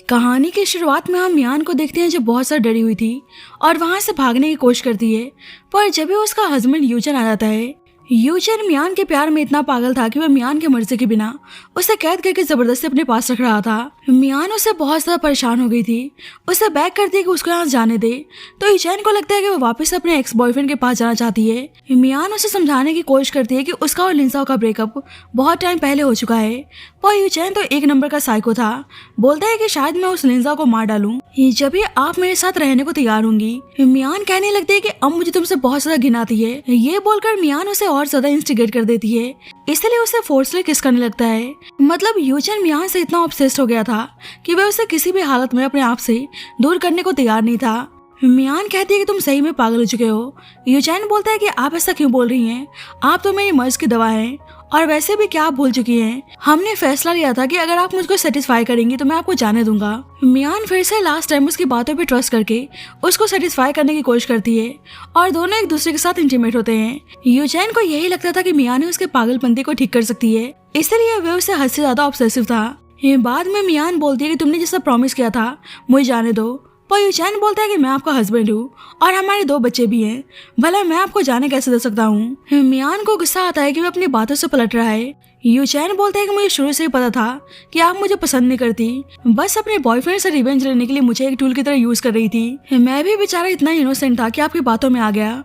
कहानी की शुरुआत में हम मियान को देखते हैं जो बहुत सा डरी हुई थी और वहां से भागने की कोशिश करती है। पर जब भी उसका हस्बैंड यूचन आ जाता है, यूचन मियान के प्यार में इतना पागल था कि वह मियान की मर्जी के बिना उसे कैद करके जबरदस्ती अपने पास रख रहा था। मियान उससे बहुत ज्यादा परेशान हो गई थी। उसे बैक करती है कि उसको यहाँ जाने दे, तो यूचन को लगता है कि वो वापस अपने एक्स बॉयफ्रेंड के पास जाना चाहती है। मियान उसे समझाने की कोशिश करती है कि उसका और लिंसाओ का ब्रेकअप बहुत टाइम पहले हो चुका है, पर यूचन तो एक नंबर का साइको था। बोलता है कि शायद मैं उस लिंसा को मार डालूं जब भी आप मेरे साथ रहने को तैयार होंगी। मियान कहने लगती है कि अब मुझे तुमसे बहुत ज्यादा घिन आती है। ये बोलकर मियान उसे और ज्यादा इंस्टिगेट कर देती है, इसलिए उसे फोर्सली किस करने लगता है। मतलब यूचन मियान से इतना ऑब्सेस्ड हो गया था कि वह उसे किसी भी हालत में अपने आप से दूर करने को तैयार नहीं था। मियान कहती है कि तुम सही में पागल हो चुके हो। यूचैन बोलता है कि आप ऐसा क्यों बोल रही हैं, आप तो मेरी मर्ज की दवा हैं, और वैसे भी क्या आप भूल चुकी हैं, हमने फैसला लिया था कि अगर आप मुझको सेटिस्फाई करेंगी तो मैं आपको जाने दूंगा। मियान फिर से लास्ट टाइम उसकी बातों पे ट्रस्ट करके उसको सेटिस्फाई करने की कोशिश करती है और दोनों एक दूसरे के साथ इंटीमेट होते हैं। यूचैन को यही लगता था कि मियान उसके पागलपंती को ठीक कर सकती है, इसलिए वह उससे हद से ज्यादा ऑब्सेसिव था। बाद में मियान बोलती है कि तुमने जैसा प्रॉमिस किया था मुझे जाने दो, पर यूचैन बोलता है कि मैं आपका हस्बैंड हूँ और हमारे 2 बच्चे भी हैं, भला मैं आपको जाने कैसे दे सकता हूँ। मियान को गुस्सा आता है कि वह अपनी बातों से पलट रहा है। यूचैन बोलता है कि मुझे शुरू से ही पता था कि आप मुझे पसंद नहीं करती, बस अपने बॉयफ्रेंड से रिवेंज लेने के लिए मुझे एक टूल की तरह यूज कर रही थी। मैं भी बेचारा इतना इनोसेंट था कि आपकी बातों में आ गया।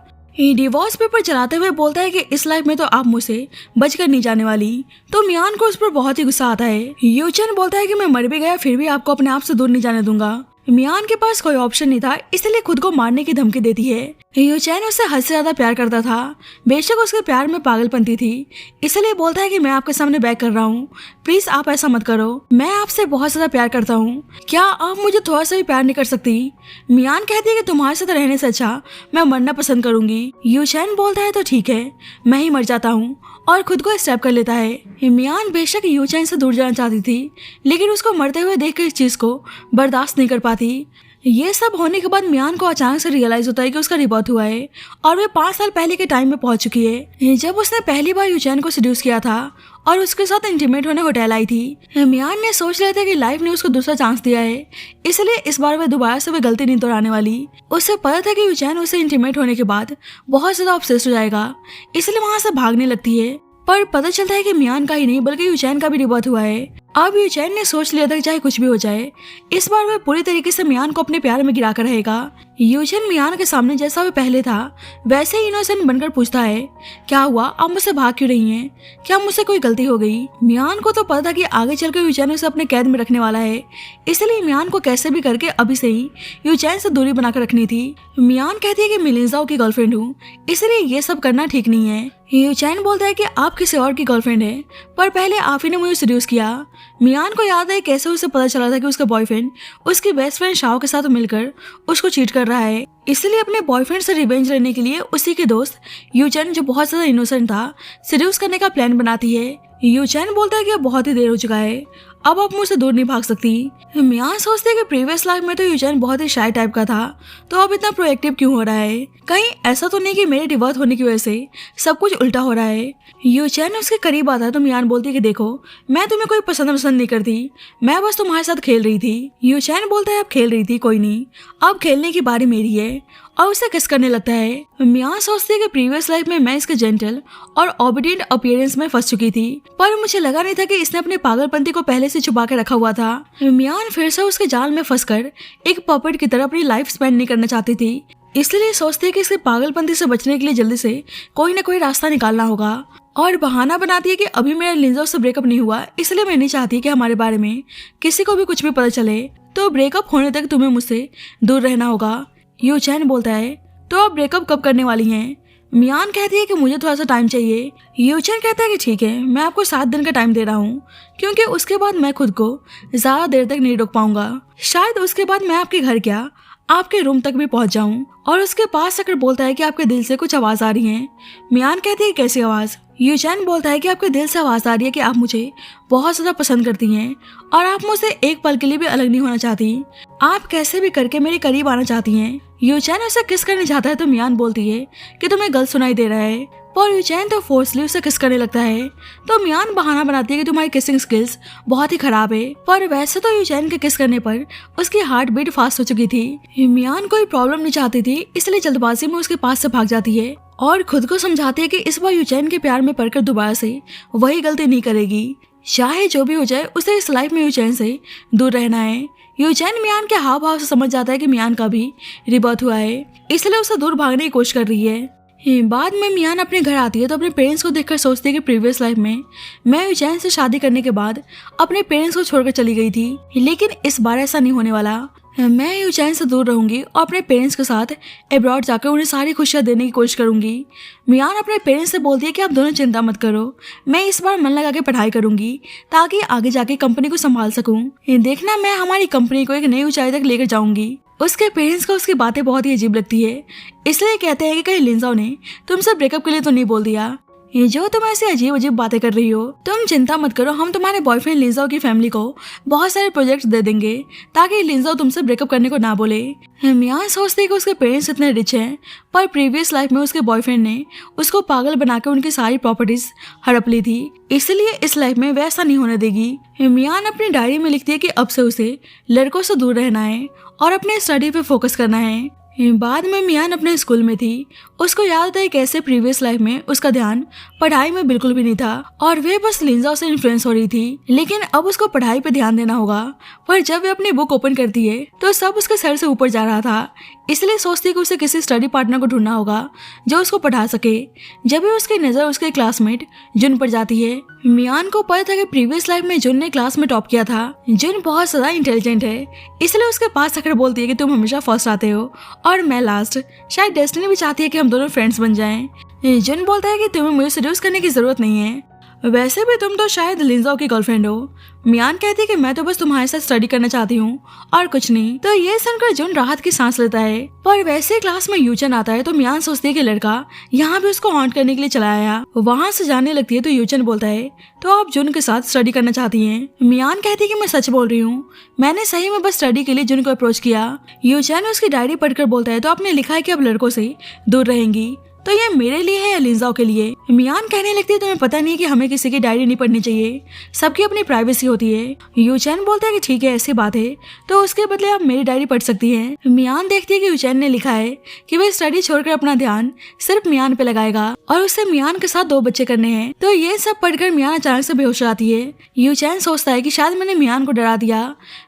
डिवोर्स पेपर चलाते हुए बोलता है कि इस लाइफ में तो आप मुझसे बचकर नहीं जाने वाली, तो मियान को उस पर बहुत ही गुस्सा आता है। यूचैन बोलता है कि मैं मर भी गया फिर भी आपको अपने आप से दूर नहीं जाने दूंगा। मियान के पास कोई ऑप्शन नहीं था, इसलिए खुद को मारने की धमकी देती है। यूचैन उससे हद से ज्यादा प्यार करता था, बेशक उसके प्यार में पागलपंती थी, इसलिए बोलता है कि मैं आपके सामने बैक कर रहा हूँ, प्लीज आप ऐसा मत करो, मैं आपसे बहुत ज्यादा प्यार करता हूँ, क्या आप मुझे थोड़ा सा भी प्यार नहीं कर सकती। मियान कहती है कि तुम्हारे साथ रहने से अच्छा मैं मरना पसंद करूंगी। यूचैन बोलता है तो ठीक है, मैं ही मर जाता हूँ, और खुद को स्टैप कर लेता है। मियान बेशक यूचैन से दूर जाना चाहती थी, लेकिन उसको मरते हुए देखकर इस चीज को बर्दाश्त नहीं कर पाती। ये सब होने के बाद मियान को अचानक से रियलाइज होता है कि उसका रिबर्थ हुआ है और वे 5 साल पहले के टाइम में पहुंच चुकी है, जब उसने पहली बार यूचैन को सेड्यूस किया था और उसके साथ इंटीमेट होने होटल आई थी। मियान ने सोच लिया था कि लाइफ ने उसको दूसरा चांस दिया है, इसलिए इस बार वह दोबारा से वह गलती नहीं दोहराने वाली। उसे पता था कि यूचैन उससे इंटीमेट होने के बाद बहुत ज्यादा ऑब्सेस्ड हो जाएगा, इसलिए वहां से भागने लगती है। पर पता चलता है कि मियान का ही नहीं बल्कि यूचैन का भी रिबर्थ हुआ है। अब यूचैन ने सोच लिया था कि चाहे कुछ भी हो जाए, इस बार वह पूरी तरीके से मियान को अपने प्यार में गिरा कर रहेगा। यूचैन मियान के सामने जैसा वह पहले था वैसे ही इनोसेंट बनकर पूछता है, क्या हुआ, आप मुझसे भाग क्यों रही हैं, क्या मुझसे कोई गलती हो गई। मियान को तो पता था कि आगे चलकर यूचैन उसे अपने कैद में रखने वाला है, इसलिए मियान को कैसे भी करके अभी से ही यूचैन से दूरी बनाकर रखनी थी। मियान कहती है कि मैं लिंसाओ की गर्लफ्रेंड हूँ, इसलिए ये सब करना ठीक नहीं है। यूचैन बोलता है कि आप किसी और की गर्लफ्रेंड है, पर पहले आप ही ने मुझे सेड्यूस किया। मियान को याद है कैसे उसे पता चला था कि उसका बॉयफ्रेंड उसकी बेस्ट फ्रेंड शाओ के साथ मिलकर उसको चीट कर रहा है, इसलिए अपने बॉयफ्रेंड से रिवेंज लेने के लिए उसी के दोस्त यूचैन जो बहुत ज्यादा इनोसेंट था सेड्यूस करने का प्लान बनाती है। यूचैन बोलता है कि अब बहुत ही देर हो चुका है, अब आप मुझसे दूर नहीं भाग सकती। मियान सोचते हैं कि प्रीवियस लाइफ में तो यूचैन बहुत ही शाय टाइप का था, तो अब इतना प्रोएक्टिव क्यों हो रहा है, कहीं ऐसा तो नहीं कि मेरे डिवोर्स होने की वजह से सब कुछ उल्टा हो रहा है। यूचैन उसके करीब आता है तो मियान बोलती है कि देखो मैं तुम्हें कोई पसंद नहीं करती, मैं बस तुम्हारे साथ खेल रही थी। यूचैन बोलता है अब खेल रही थी कोई नहीं, अब खेलने की बारी मेरी है, और उसे किस करने लगता है। मियान सोचती है कि प्रीवियस लाइफ में मैं इसके जेंटल और ओबीडिएंट अपीयरेंस में फंस चुकी थी, पर मुझे लगा नहीं था कि इसने अपने पागलपंती को पहले से छुपा के रखा हुआ था। मियान फिर से उसके जाल में फंसकर एक पपेट की तरह अपनी लाइफ स्पेंड नहीं करना चाहती थी, इसलिए सोचती है कि इसके पागलपंती से बचने के लिए जल्दी से कोई न कोई रास्ता निकालना होगा, और बहाना बनाती है कि अभी मेरा लिंजा से ब्रेकअप नहीं हुआ, इसलिए मैं नहीं चाहती कि हमारे बारे में किसी को भी कुछ भी पता चले, तो ब्रेकअप होने तक तुम्हें मुझसे दूर रहना होगा। यूचैन बोलता है तो आप ब्रेकअप कब करने वाली हैं। मियान कहती है कि मुझे थोड़ा सा टाइम चाहिए। यूचैन कहता है कि ठीक है, मैं आपको 7 दिन का टाइम दे रहा हूँ, क्योंकि उसके बाद मैं खुद को ज्यादा देर तक नहीं रोक पाऊंगा, शायद उसके बाद मैं आपके घर क्या आपके रूम तक भी पहुंच जाऊं। और उसके पास आकर बोलता है कि आपके दिल से कुछ आवाज आ रही है। मियान कहती है कैसी आवाज। यूचैन बोलता है कि आपके दिल से आवाज आ रही है कि आप मुझे बहुत ज्यादा पसंद करती हैं और आप मुझसे एक पल के लिए भी अलग नहीं होना चाहती, आप कैसे भी करके मेरे करीब आना चाहती हैं। यूचैन उसे किस करने चाहता है तो मियान बोलती है कि तुम्हें गलत सुनाई दे रहा है, पर यूचैन तो फोर्सली उसे किस करने लगता है। तो मियान बहाना बनाती है कि तुम्हारी किसिंग स्किल्स बहुत ही खराब है, पर वैसे तो यूचैन के किस करने पर उसकी हार्ट बीट फास्ट हो चुकी थी। मियान कोई प्रॉब्लम नहीं चाहती थी, इसलिए जल्दबाजी में उसके पास से भाग जाती है और खुद को समझाती है कि इस बार यूचैन के प्यार में पड़कर दोबारा से वही गलती नहीं करेगी। चाहे जो भी हो जाए, उसे इस लाइफ में यूचैन से दूर रहना है। यूचैन मियान के हाव भाव से समझ जाता है कि मियान का भी रिबर्थ हुआ है, इसलिए उसे दूर भागने की कोशिश कर रही है। बाद में मियान अपने घर आती है तो अपने पेरेंट्स को देखकर सोचती है कि प्रीवियस लाइफ में मैं यूचैन से शादी करने के बाद अपने पेरेंट्स को छोड़कर चली गई थी, लेकिन इस बार ऐसा नहीं होने वाला। मैं यूचैन से दूर रहूंगी और अपने पेरेंट्स के साथ अब्रॉड जाकर उन्हें सारी खुशियां देने की कोशिश करूंगी। मियान अपने पेरेंट्स से बोलती है कि आप दोनों चिंता मत करो, मैं इस बार मन लगा के पढ़ाई करूंगी ताकि आगे जाके कंपनी को संभाल सकूं। देखना, मैं हमारी कंपनी को एक नई ऊंचाई तक लेकर जाऊंगी। उसके पेरेंट्स को उसकी बातें बहुत ही अजीब लगती है, इसलिए कहते हैं कि कहीं लिंजाओ ने तुमसे ब्रेकअप के लिए तो नहीं बोल दिया। ये जो तुम ऐसी अजीब अजीब बातें कर रही हो, तुम चिंता मत करो, हम तुम्हारे बॉयफ्रेंड लिंजाओ की फैमिली को बहुत सारे प्रोजेक्ट्स दे देंगे ताकि लिंजाओ तुमसे ब्रेकअप करने को ना बोले। मियान सोचते हैं कि उसके पेरेंट्स इतने रिच हैं, पर प्रीवियस लाइफ में उसके बॉयफ्रेंड ने उसको पागल बनाकर उनकी सारी प्रॉपर्टीज हड़प ली थी, इसलिए इस लाइफ में वैसा नहीं होने देगी। मियान अपनी डायरी में लिखती है कि अब से उसे लड़कों से दूर रहना है और अपने स्टडी पे फोकस करना है। बाद में मियान अपने स्कूल में थी, उसको याद है कैसे प्रीवियस लाइफ में उसका ध्यान पढ़ाई में बिल्कुल भी नहीं था और वे बस लिंजाओ से इन्फ्लुएंस हो रही थी, लेकिन अब उसको पढ़ाई पे ध्यान देना होगा। पर जब वे अपनी बुक ओपन करती है तो सब उसके सर से ऊपर जा रहा था, इसलिए सोचती है कि उसे किसी स्टडी पार्टनर को ढूंढना होगा जो उसको पढ़ा सके। जब भी उसकी नजर उसके क्लासमेट जुन पर जाती है, मियान को पता था कि प्रीवियस लाइफ में जुन ने क्लास में टॉप किया था। जुन बहुत ज्यादा इंटेलिजेंट है, इसलिए उसके पास आकर बोलती है कि तुम हमेशा फर्स्ट आते हो और मैं लास्ट। शायद डेस्टिनी भी चाहती है कि हम दोनों फ्रेंड्स बन जाएं। जुन बोलता है कि तुम्हें मुझे सेड्यूस करने की जरूरत नहीं है, वैसे भी तुम तो शायद लिंजाओ की गर्लफ्रेंड हो। मियान कहती है कि मैं तो बस तुम्हारे साथ स्टडी करना चाहती हूँ और कुछ नहीं। तो ये सुनकर जुन राहत की सांस लेता है। पर वैसे क्लास में यूचन आता है तो मियान सोचती है कि लड़का यहाँ भी उसको हॉन्ट करने के लिए चला आया। वहाँ से जाने लगती है तो यूचन बोलता है तो आप जुन के साथ स्टडी करना चाहती हैं। मियान कहती है कि मैं सच बोल रही हूँ, मैंने सही में बस स्टडी के लिए जुन को अप्रोच किया। यूचन उसकी डायरी पढ़कर बोलता है तो आपने लिखा है कि अब लड़कों से दूर रहेंगी, तो ये मेरे लिए है या लिंजाओ के लिए? मियान कहने लगती है तुम्हें पता नहीं है कि हमें किसी की डायरी नहीं पढ़नी चाहिए, सबकी अपनी प्राइवेसी होती है। यूचैन बोलता है कि ठीक है, ऐसी बात है तो उसके बदले आप मेरी डायरी पढ़ सकती हैं। मियान देखती है कि यूचैन ने लिखा है कि वह स्टडी छोड़कर अपना ध्यान सिर्फ मियान पे लगाएगा और उससे मियान के साथ 2 बच्चे करने हैं। तो ये सब पढ़कर मियान अचानक से बेहोश हो जाती है। यूचैन सोचता है कि शायद मैंने मियान को डरा दिया।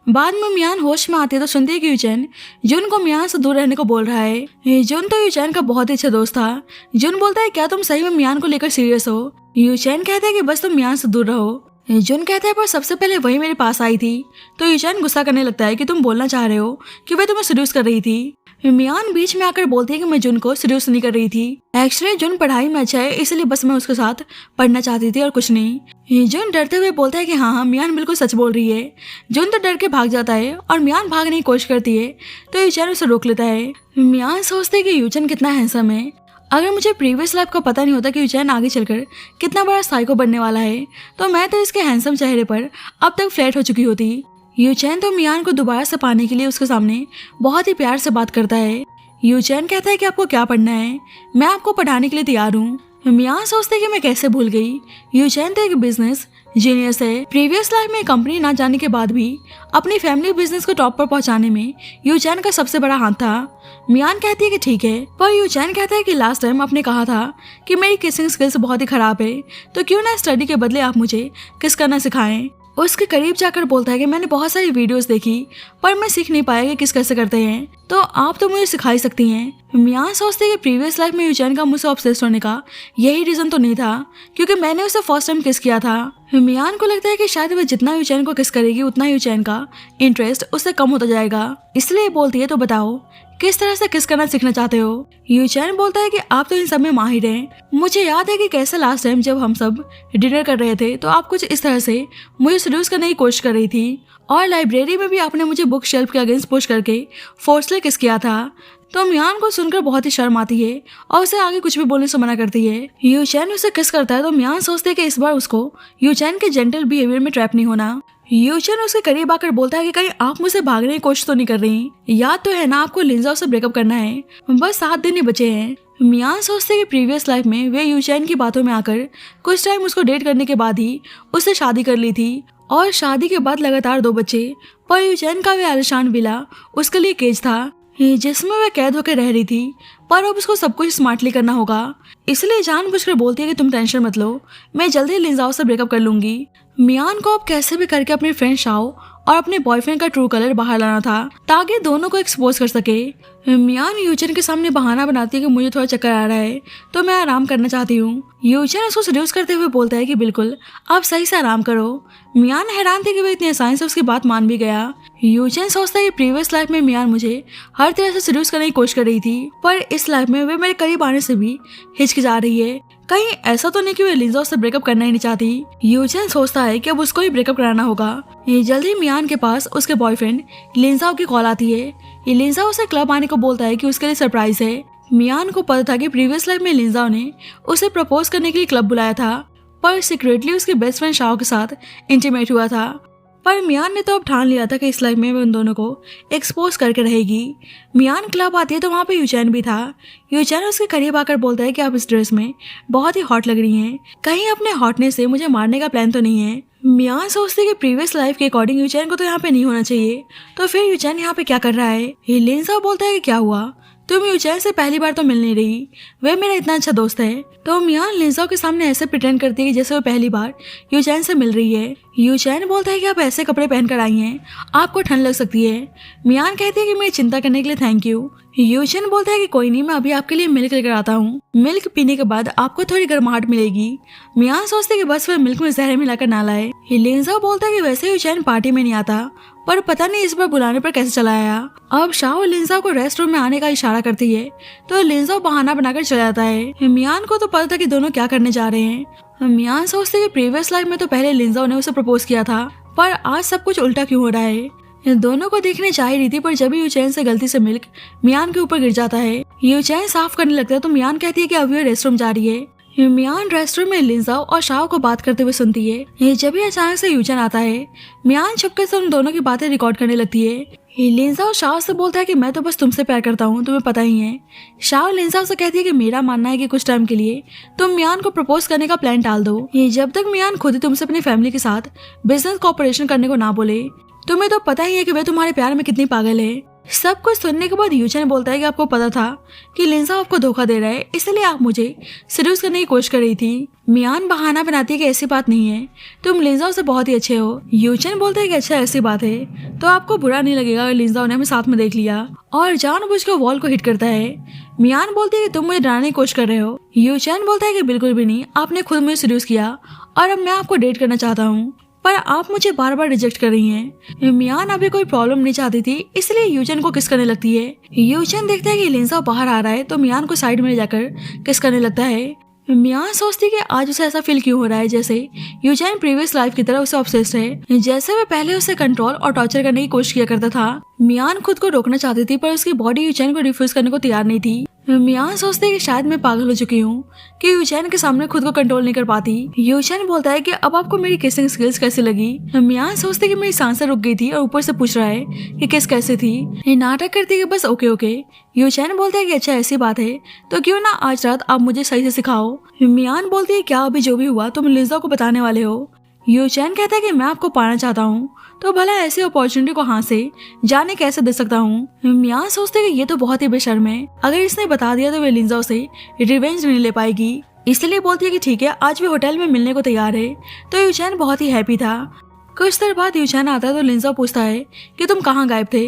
बाद में मियान होश में आती है तो सुनती है कि यूचैन जुन को मियान से दूर रहने को बोल रहा है। जुन तो यूचैन का बहुत ही अच्छा दोस्त था। जुन बोलता है क्या तुम सही में मियान को लेकर सीरियस हो? यूचैन कहता है कि बस तुम मियान से दूर रहो। जुन कहता है पर सबसे पहले वही मेरे पास आई थी। तो यूचैन गुस्सा करने लगता है कि तुम बोलना चाह रहे हो कि वह तुम्हें सीड्यूस कर रही थी। मियान बीच में आकर बोलती है कि मैं जुन को सीड्यूस नहीं कर रही थी, एक्चुअली जुन पढ़ाई में अच्छा है इसलिए बस मैं उसके साथ पढ़ना चाहती थी और कुछ नहीं। जुन डरते हुए बोलता है कि हाँ मियान बिल्कुल सच बोल रही है। जुन तो डर के भाग जाता है और मियान भागने की कोशिश करती है तो यूचैन उसे रोक लेता है। मियान सोचते है कि यूचैन कितना हैंडसम है। अगर मुझे प्रीवियस लाइफ का पता नहीं होता कि यूचैन आगे चलकर कितना बड़ा साइको बनने वाला है तो मैं तो इसके हैंडसम चेहरे पर अब तक फ्लैट हो चुकी होती। यूचैन तो मियान को दोबारा से पाने के लिए उसके सामने बहुत ही प्यार से बात करता है। यूचैन कहता है कि आपको क्या पढ़ना है, मैं आपको पढ़ाने के लिए तैयार हूँ। मियान सोचते है कि मैं कैसे भूल गई, यूचैन तो एक बिजनेस जीनियस है। प्रीवियस लाइफ में कंपनी ना जाने के बाद भी अपनी फैमिली बिजनेस को टॉप पर पहुंचाने में यूचैन का सबसे बड़ा हाथ था। मियान कहती है कि ठीक है, पर यूचैन कहता है कि लास्ट टाइम आपने कहा था कि मेरी किसिंग स्किल्स बहुत ही खराब है, तो क्यों ना स्टडी के बदले आप मुझे किस करना सिखाएं। उसके करीब जाकर बोलता है कि मैंने बहुत सारी वीडियोस देखी पर मैं सीख नहीं पाया कि किस कैसे करते हैं, तो आप तो मुझे सिखा ही सकती हैं। मियान सोचते हैं कि प्रीवियस लाइफ में यूचैन का मुझसे ऑब्सेस्ड होने का यही रीजन तो नहीं था क्योंकि मैंने उसे फर्स्ट टाइम किस किया था। मियान को लगता है कि शायद वह जितना यूचैन को किस करेगी उतना यूचैन का इंटरेस्ट उससे कम होता जाएगा, इसलिए बोलती है तो बताओ किस तरह से किस करना सीखना चाहते हो। यूचैन बोलता है कि आप तो इन सब में माहिर हैं। मुझे याद है कि कैसे लास्ट टाइम जब हम सब डिनर कर रहे थे तो आप कुछ इस तरह से मुझे सेड्यूस करने की कोशिश कर रही थी और लाइब्रेरी में भी आपने मुझे बुक शेल्फ के अगेंस्ट पुश करके फोर्सली किस किया था। तो मियान को सुनकर बहुत ही शर्म आती है और उसे आगे कुछ भी बोलने से मना करती है। यूचैन उसे किस करता है तो मियान सोचते है कि इस बार उसको यूचैन के जेंटल बिहेवियर में ट्रैप नहीं होना। यूचैन उसके करीब आकर बोलता है कि कहीं आप मुझसे भागने की कोशिश तो नहीं कर रही? याद तो है ना आपको लिंजाओ से ब्रेकअप करना है, बस 7 दिन ही बचे हैं। मियान सोचते कि प्रीवियस लाइफ में वे यूचैन की बातों में आकर कुछ टाइम उसको डेट करने के बाद ही उससे शादी कर ली थी और शादी के बाद लगातार 2 बच्चे। पर यूचैन का वे आलिशान विला उसके लिए केज था जिसमें वह कैद होकर रह रही थी, पर अब उसको सब कुछ स्मार्टली करना होगा। इसलिए जानबूझकर बोलती है कि तुम टेंशन मत लो, मैं जल्दी लिंजाओ से ब्रेकअप कर लूंगी। मियान को अब कैसे भी करके अपने फ्रेंड शाओ और अपने बॉयफ्रेंड का ट्रू कलर बाहर लाना था ताकि दोनों को एक्सपोज कर सके। मियान यूचन के सामने बहाना बनाती है कि मुझे थोड़ा चक्कर आ रहा है तो मैं आराम करना चाहती हूँ। यूचन उसको सड्यूस करते हुए बोलता है कि बिल्कुल आप सही से आराम करो। मियान हैरान थी कि वह इतनी आसानी से उसकी बात मान भी गया। यूचन सोचता है कि प्रीवियस लाइफ में मियान मुझे हर तरह से सड्यूस करने की कोशिश कर रही थी, पर इस लाइफ में वे मेरे करीब आने से भी हिचकिचा रही है। कहीं ऐसा तो नहीं कि वे लिंजाओ से ब्रेकअप करना ही नहीं चाहती। यूचन सोचता है कि अब उसको ही ब्रेकअप कराना होगा। जल्दी मियान के पास उसके बॉयफ्रेंड लिंजाओ की कॉल आती है। लिंजाओ उसे क्लब आने को बोलता है कि उसके लिए सरप्राइज है। मियान को पता था कि प्रीवियस लाइफ में लिंजाओ ने उसे प्रपोज करने के लिए क्लब बुलाया था, पर सीक्रेटली उसके बेस्ट फ्रेंड शाओ के साथ इंटीमेट हुआ था। पर मियान ने तो अब ठान लिया था कि इस लाइफ में वो उन दोनों को एक्सपोज करके रहेगी। मियान क्लब आती है तो वहाँ पे यूचैन भी था। यूचैन उसके करीब आकर बोलता है कि आप इस ड्रेस में बहुत ही हॉट लग रही हैं, कहीं अपने हॉटनेस से मुझे मारने का प्लान तो नहीं है। मियान सोचती है कि प्रीवियस लाइफ के अकॉर्डिंग यूचैन को तो यहाँ पे नहीं होना चाहिए, तो फिर यूचैन यहाँ पे क्या कर रहा है। लिंजा बोलता है कि क्या हुआ, तुम यूचैन से पहली बार तो मिल नहीं रही, वह मेरा इतना अच्छा दोस्त है। तो मियान लिंजाओ के सामने ऐसे प्रिटेंड करती है कि जैसे वो पहली बार यूचैन से मिल रही है। यूचैन बोलता है कि आप ऐसे कपड़े पहनकर आई हैं, आपको ठंड लग सकती है। मियान कहती है कि मेरी चिंता करने के लिए थैंक यू। यूचैन बोलता है कि कोई नहीं, मैं अभी आपके लिए मिल्क लेकर आता हूँ, मिल्क पीने के बाद आपको थोड़ी गर्माहट मिलेगी। मियान सोचते कि बस वह मिल्क में जहर मिलाकर ना लाए। लिंजाओ बोलता है कि वैसे यूचैन पार्टी में नहीं आता, पर पता नहीं इस बार बुलाने पर कैसे चला आया। अब शाओ लिंजाओ को रेस्ट रूम में आने का इशारा करती है तो लिंजाओ बहाना बनाकर चला जाता है। मियान को तो पता था कि दोनों क्या करने जा रहे हैं। मियान सोचते कि प्रीवियस लाइफ में तो पहले लिंजाओ ने उसे प्रपोज किया था, पर आज सब कुछ उल्टा क्यों हो रहा है। दोनों को देखने जा ही रही थी, पर जब यूचैन से गलती से मिल्क मियान के ऊपर गिर जाता है। यूचैन साफ करने लगता है तो मियान कहती है कि अभी वो रेस्ट रूम जा रही है। मियान रेस्टोरेंट में लिंजाओ और शाओ को बात करते हुए सुनती है। जब भी अचानक से यूचन आता है, मियान छुपके से उन दोनों की बातें रिकॉर्ड करने लगती है। लिंजाओ शाओ से बोलता है कि मैं तो बस तुमसे प्यार करता हूँ, तुम्हें पता ही है। शाओ लिंजाओ से कहती है कि मेरा मानना है कि कुछ टाइम के लिए तुम मियान को प्रपोज करने का प्लान टाल दो, जब तक मियान खुद ही तुमसे अपनी फैमिली के साथ बिजनेस कॉपरेशन करने को ना बोले। तुम्हें तो पता ही है कि वे तुम्हारे प्यार में कितनी पागल है। सब कुछ सुनने के बाद यूचन बोलता है कि आपको पता था कि लिंजाओ आपको धोखा दे रहा है, इसलिए आप मुझे सीड्यूस करने की कोशिश कर रही थी। मियान बहाना बनाती है कि ऐसी बात नहीं है, तुम लिंजाओ से बहुत ही अच्छे हो। यूचन बोलता है कि अच्छा ऐसी बात है तो आपको बुरा नहीं लगेगा अगर लिंजाओ ने हमें साथ में देख लिया, और जानबूझकर वॉल को हिट करता है। मियान बोलती है कि तुम मुझे डराने की कोशिश कर रहे हो। यूचन बोलता है कि बिल्कुल भी नहीं, आपने खुद मुझे सीड्यूस किया और अब मैं आपको डेट करना चाहता हूँ, पर आप मुझे बार बार रिजेक्ट कर रही हैं। मियान अभी कोई प्रॉब्लम नहीं चाहती थी, इसलिए यूचन को किस करने लगती है। यूचन देखता है कि लिंजाओ बाहर आ रहा है तो मियान को साइड में ले जाकर किस करने लगता है। मियान सोचती है कि आज उसे ऐसा फील क्यों हो रहा है जैसे यूचन प्रीवियस लाइफ की तरह उसे ऑब्सेस्ड है, जैसे वह पहले उसे कंट्रोल और टॉर्चर करने की कोशिश किया करता था। मियान खुद को रोकना चाहती थी, पर उसकी बॉडी यूचन को रिफ्यूज करने को तैयार नहीं थी। मियान सोचते है कि शायद मैं पागल हो चुकी हूँ कि यूचैन के सामने खुद को कंट्रोल नहीं कर पाती। यूचैन बोलता है कि अब आपको मेरी किसिंग स्किल्स कैसी लगी। मियान सोचते कि मेरी सांसें रुक गई थी और ऊपर से पूछ रहा है कि किस कैसे थी। नाटक करती है कि बस ओके ओके। यूचैन बोलता है कि अच्छा ऐसी बात है तो क्यों ना आज रात आप मुझे सही से सिखाओ। मियान बोलती है क्या अभी जो भी हुआ तुम लिंजाओ को बताने वाले हो। यूचैन कहता है कि मैं आपको पाना चाहता हूँ, तो भला ऐसी अपॉर्चुनिटी को हाथ से जाने कैसे दे सकता हूँ। मियान सोचते कि ये तो बहुत ही बेशर्म है, अगर इसने बता दिया तो वे लिंजाओ से रिवेंज नहीं ले पाएगी, इसलिए बोलती है कि ठीक है आज भी होटल में मिलने को तैयार है। तो यूचैन बहुत ही हैप्पी था। कुछ देर बाद यूचैन आता है तो लिंजाओ पूछता है कि तुम कहाँ गायब थे।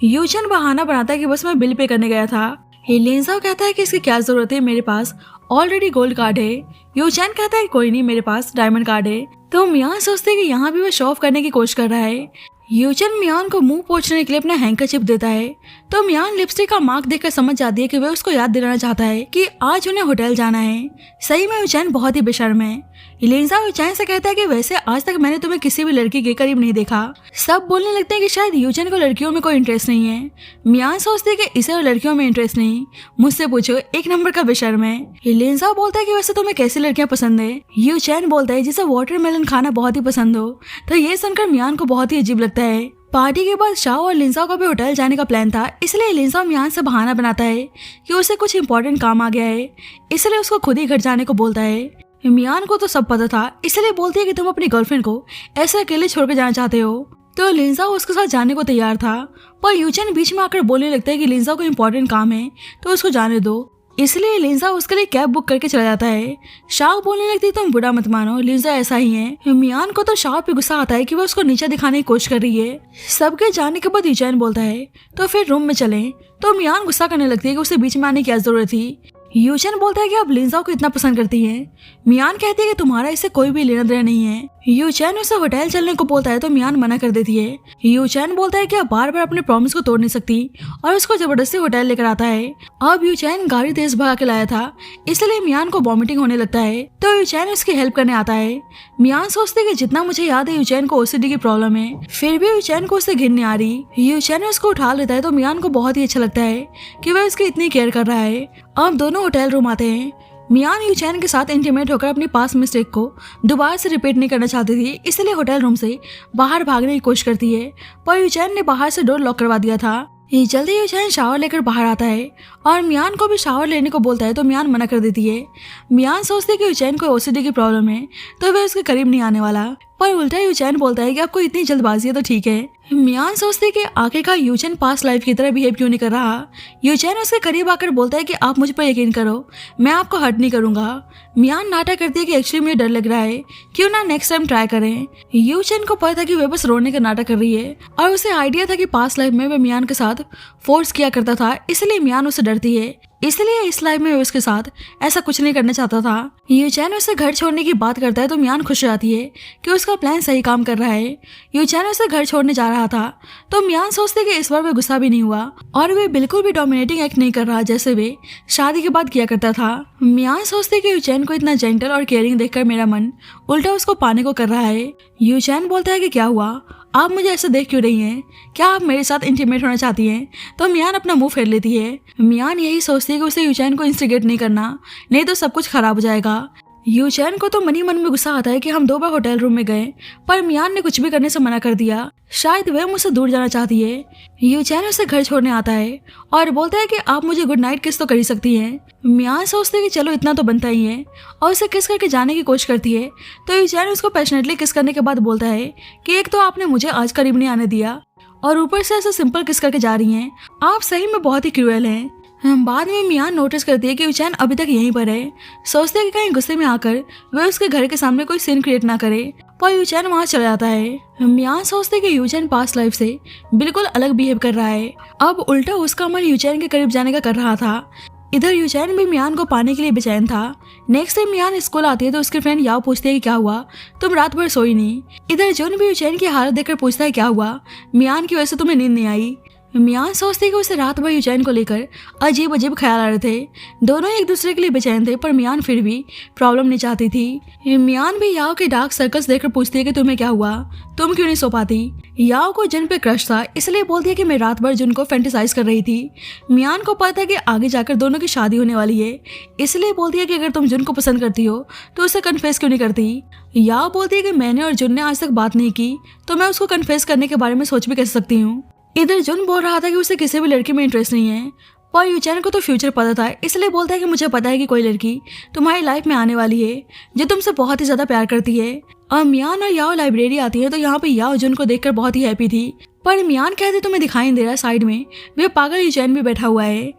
यूचैन बहाना बनाता है कि बस मैं बिल पे करने गया था। लिंजाओ कहता है कि इसकी क्या जरूरत है, मेरे पास ऑलरेडी गोल्ड कार्ड है। यूचैन कहता है कोई नहीं, मेरे पास डायमंड कार्ड है। तो मियान सोचते है कि यहाँ भी वो शो ऑफ करने की कोशिश कर रहा है। यूचन मियान को मुंह पोंछने के लिए अपना हैंकरचिप देता है, तो मियान लिपस्टिक का मार्क देखकर समझ जाती है कि वह उसको याद दिलाना चाहता है कि आज उन्हें होटल जाना है। सही में यूचन बहुत ही बेशर्म है। लिंजा यूचैन से कहता है कि वैसे आज तक मैंने तुम्हें किसी भी लड़की के करीब नहीं देखा। सब बोलने लगते हैं कि शायद यूचैन को लड़कियों में कोई इंटरेस्ट नहीं है। मियान सोचती है कि इसे और लड़कियों में इंटरेस्ट नहीं, मुझसे पूछो, एक नंबर का बेशर्म है। लिंजा बोलता है कि वैसे तुम्हें कैसी लड़कियां पसंद है। यूचैन बोलता है जिसे वाटरमेलन खाना बहुत ही पसंद हो। तो ये सुनकर मियान को बहुत ही अजीब लगता है। पार्टी के बाद शाओ और लिंजा को भी होटल जाने का प्लान था, इसलिए लिंजा मियान से बहाना बनाता है कि उसे कुछ इंपॉर्टेंट काम आ गया है, इसलिए उसको खुद ही घर जाने को बोलता है। मियान को तो सब पता था, इसलिए बोलती है कि तुम अपनी गर्लफ्रेंड को ऐसे अकेले छोड़कर जाना चाहते हो। तो लिंजा उसके साथ जाने को तैयार था, पर यूचैन बीच में आकर बोलने लगता है कि लिंजा को इंपॉर्टेंट काम है तो उसको जाने दो, इसलिए लिंजा उसके लिए कैब बुक करके चला जाता है। शाओ बोलने लगती है तुम बुरा मत मानो, लिंजा ऐसा ही है। मियान को तो शाओ पे गुस्सा आता है कि वो उसको नीचे दिखाने की कोशिश कर रही है। सबके जाने के बाद यूचैन बोलता है तो फिर रूम में चलें, तो मियान गुस्सा करने लगती है कि उसे बीच में आने की क्या जरूरत थी। यूचैन बोलता है कि आप लिंजा को इतना पसंद करती हैं। मियान कहती है कि तुम्हारा इससे कोई भी लेना देना नहीं है। यूचैन उसे होटल चलने को बोलता है तो मियान मना कर देती है। यूचैन बोलता है कि आप बार बार अपने प्रॉमिस को तोड़ नहीं सकती और उसको जबरदस्ती होटल लेकर आता है। अब यूचैन गाड़ी तेज भगा के लाया था, इसलिए मियान को वॉमिटिंग होने लगता है, तो यूचैन उसकी हेल्प करने आता है। मियान सोचती है कि जितना मुझे याद है यूचैन को ओसीडी की प्रॉब्लम है, फिर भी यूचैन को उससे घिन नहीं आ रही। यूचैन उसको उठा लेता है तो मियान को बहुत ही अच्छा लगता है कि वह उसकी इतनी केयर कर रहा है। अब दोनों होटल रूम आते हैं। मियान यूचैन के साथ इंटीमेट होकर अपनी पास्ट मिस्टेक को दोबारा से रिपीट नहीं करना चाहती थी, इसलिए होटल रूम से बाहर भागने की कोशिश करती है, पर यूचैन ने बाहर से डोर लॉक करवा दिया था। जल्दी यूचैन शावर लेकर बाहर आता है और मियान को भी शावर लेने को बोलता है, तो मियान मना कर देती है। मियान सोचती है कि यूचैन को ओसीडी की प्रॉब्लम है तो वह उसके करीब नहीं आने वाला, पर उल्टा यूचैन बोलता है कि आपको इतनी जल्दबाजी है तो ठीक है। मियान सोचती है कि आखिरकार यूचैन पास्ट लाइफ की तरह बिहेव क्यों नहीं कर रहा। यूचैन उसके करीब आकर बोलता है कि आप मुझ पर यकीन करो, मैं आपको हर्ट नहीं करूंगा। मियान नाटक करती है कि एक्चुअली मुझे डर लग रहा है, क्यों ना नेक्स्ट टाइम ट्राई करें। यूचैन को पता था कि वह बस रोने का नाटक कर रही है और उसे आइडिया था कि पास्ट लाइफ में वह मियान के साथ फोर्स किया करता था, इसलिए मियान उससे डरती है, इसलिए इस लाइफ में उसके साथ ऐसा कुछ नहीं करना चाहता था। यूचैन उसे घर छोड़ने की बात करता है तो मियान खुश हो जाती है कि उसका प्लान सही काम कर रहा है। यूचैन उसे घर छोड़ने जा रहा था तो मियान सोचते कि इस बार वह गुस्सा भी नहीं हुआ और वे बिल्कुल भी डोमिनेटिंग एक्ट नहीं कर रहा जैसे वे शादी के बाद किया करता था। मियान सोचते कि यूचैन को इतना जेंटल और केयरिंग देखकर मेरा मन उल्टा उसको पाने को कर रहा है। यूचैन बोलता है कि क्या हुआ, आप मुझे ऐसे देख क्यों रही हैं, क्या आप मेरे साथ इंटीमेट होना चाहती हैं। तो मियान अपना मुंह फेर लेती है। मियान यही सोचती है कि उसे यूचैन को इंस्टिगेट नहीं करना, नहीं तो सब कुछ खराब हो जाएगा। यूचैन को तो मन ही मन में गुस्सा आता है कि हम 2 बार होटल रूम में गए, पर मियान ने कुछ भी करने से मना कर दिया, शायद वह मुझसे दूर जाना चाहती है। यूचैन उसे घर छोड़ने आता है और बोलता है कि आप मुझे गुड नाइट किस तो कर ही सकती हैं। मियान सोचते है कि चलो इतना तो बनता ही है और उसे किस करके जाने की कोशिश करती है, तो यूचैन उसको पैशनेटली किस करने के बाद बोलता है कि एक तो आपने मुझे आज करीब नहीं आने दिया और ऊपर से ऐसे सिंपल किस करके जा रही हैं, आप सही में बहुत ही क्रूएल हैं। बाद में मियान नोटिस करती है कि यूचैन अभी तक यहीं पर है, सोचते है कि कहीं गुस्से में आकर वह उसके घर के सामने कोई सीन क्रिएट ना करे, पर यूचैन वहां चला जाता है। मियान सोचते कि यूचैन पास्ट लाइफ से बिल्कुल अलग बिहेव कर रहा है, अब उल्टा उसका मन यूचैन के करीब जाने का कर रहा था। इधर यूचैन भी मियान को पाने के लिए बेचैन था। नेक्स्ट टाइम मियान स्कूल आती है तो उसकी फ्रेंड याओ पूछती है कि क्या हुआ, तुम रात भर सोई नहीं। इधर जुन भी यूचैन की हालत देखकर पूछता है क्या हुआ, मियान की वजह से तुम्हें नींद नहीं आई। मियान सोचती कि उसे रात भर यूचैन को लेकर अजीब अजीब ख्याल आ रहे थे, दोनों एक दूसरे के लिए बेचैन थे, पर मियान फिर भी प्रॉब्लम नहीं चाहती थी। मियान भी याओ के डार्क सर्कल्स देखकर पूछती है कि तुम्हें क्या हुआ, तुम क्यों नहीं सो पाती। याओ को जुन पे क्रश था, इसलिए बोलती है कि मैं रात भर जुन को फैंटेसाइज कर रही थी। मियान को पता है कि आगे जाकर दोनों की शादी होने वाली है, इसलिए बोलती है कि अगर तुम जुन को पसंद करती हो तो उसे कन्फेस क्यों नहीं करती। याओ बोलती है कि मैंने और जुन ने आज तक बात नहीं की, तो मैं उसको कन्फेस करने के बारे में सोच भी कैसे सकती हूँ। इधर जुन बोल रहा था कि उसे किसी भी लड़की में इंटरेस्ट नहीं है, पर यूचैन को तो फ्यूचर पता था, इसलिए बोलता है कि मुझे पता है कि कोई लड़की तुम्हारी लाइफ में आने वाली है जो तुमसे बहुत ही ज्यादा प्यार करती है। और मियान और याओ लाइब्रेरी आती है तो यहाँ पे याओ जुन को देखकर बहुत ही हैप्पी थी, पर मियान कहते तुम्हें दिखाई नहीं दे रहा, साइड में वे पागल यूचैन भी बैठा हुआ है।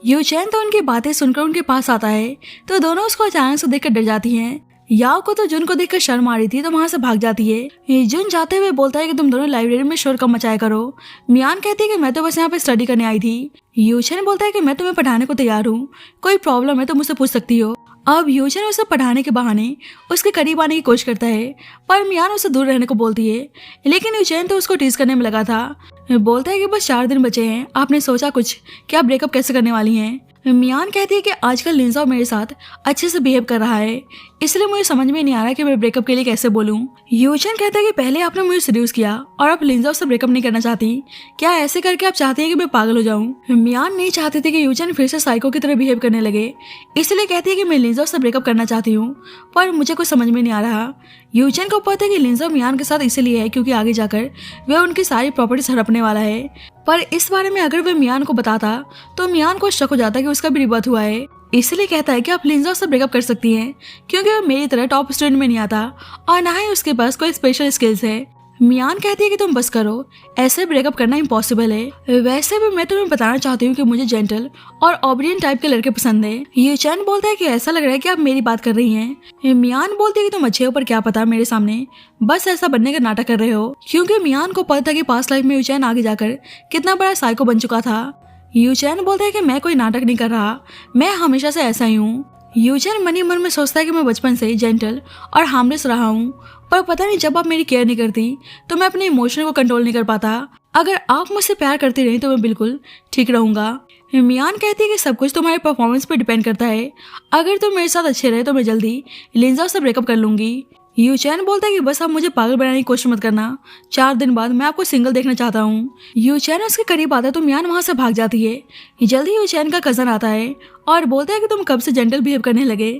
यूचैन तो उनकी बातें सुनकर उनके पास आता है तो दोनों उसको अचानक से देखकर डर जाती हैं। याओ को तो जुन को देखकर शर्म आ रही थी तो वहां से भाग जाती है। जुन जाते हुए बोलता है कि तुम दोनों लाइब्रेरी में शोर कम मचाया करो। मियान कहती है कि मैं तो बस यहाँ पे स्टडी करने आई थी। यूचैन बोलता है कि मैं तुम्हें पढ़ाने को तैयार हूँ, कोई प्रॉब्लम है तो मुझसे पूछ सकती हो। अब यूचैन उसे पढ़ाने के बहाने उसके करीब आने की कोशिश करता है, पर मियान उसे दूर रहने को बोलती है, लेकिन यूचैन तो उसको टीज करने में लगा था। बोलता है कि बस 4 दिन बचे हैं, आपने सोचा कुछ क्या ब्रेकअप कैसे करने वाली हैं। मियान कहती है कि आजकल लिंजाओ मेरे साथ अच्छे से बिहेव कर रहा है, इसलिए मुझे समझ में नहीं आ रहा कि मैं ब्रेकअप के लिए कैसे बोलूं। यूचन कहता है कि पहले आपने मुझे सीड्यूस किया और आप लिंजाओ से ब्रेकअप नहीं करना चाहती, क्या ऐसे करके आप चाहती हैं कि मैं पागल हो जाऊं? मियान नहीं चाहती थी कि यूचन फिर से साइको की तरह बिहेव करने लगे, इसलिए कहती है कि मैं लिंजाओ से ब्रेकअप करना चाहती हूँ, पर मुझे कुछ समझ में नहीं आ रहा। यूचन को पता है कि लिंजाओ मियान के साथ इसलिए है क्योंकि आगे जाकर वह उनकी सारी प्रॉपर्टीज हड़पने वाला है, पर इस बारे में अगर वह मियान को बताता तो मियान को शक हो जाता कि उसका भी रिबर्थ हुआ है, इसलिए कहता है कि आप लिंजाओ से ब्रेकअप कर सकती हैं क्योंकि वो मेरी तरह टॉप स्टूडेंट में नहीं आता और ना ही उसके पास कोई स्पेशल स्किल्स है। मियान कहती है कि तुम बस करो, ऐसे ब्रेकअप करना इम्पॉसिबल है। वैसे भी मैं तुम्हें बताना चाहती हूँ कि मुझे जेंटल और ऑब्रियन टाइप के लड़के पसंद है। यूचन बोलता है कि ऐसा लग रहा है कि आप मेरी बात कर रही हैं। मियान बोलती है कि तुम अच्छे हो, पर क्या पता मेरे सामने बस ऐसा बनने का नाटक कर रहे हो, क्योंकि मियान को पता था कि पास्ट लाइफ में यूचन आगे जाकर कितना बड़ा साइको बन चुका था। यूचन बोलता है कि मैं कोई नाटक नहीं कर रहा, मैं हमेशा से ऐसा ही हूँ। यूचन मन ही मन में सोचता है कि मैं बचपन से जेंटल और हार्मलेस रहा हूँ, पर पता नहीं जब आप मेरी केयर नहीं करती तो मैं अपने इमोशन को कंट्रोल नहीं कर पाता। अगर आप मुझसे प्यार करती रही तो मैं बिल्कुल ठीक रहूंगा। मियान कहती है कि सब कुछ तुम्हारे परफॉर्मेंस पे डिपेंड करता है, अगर तुम मेरे साथ अच्छे रहे तो मैं जल्दी लिंजाओ से ब्रेकअप कर लूंगी। यूचैन बोलता है कि बस आप मुझे पागल बनाने की कोशिश मत करना, 4 दिन बाद मैं आपको सिंगल देखना चाहता हूँ। यूचैन उसके करीब आता है तो मियान वहाँ से भाग जाती है। जल्दी यूचैन का कजन आता है और बोलता है कि तुम कब से जेंटल बिहेव करने लगे।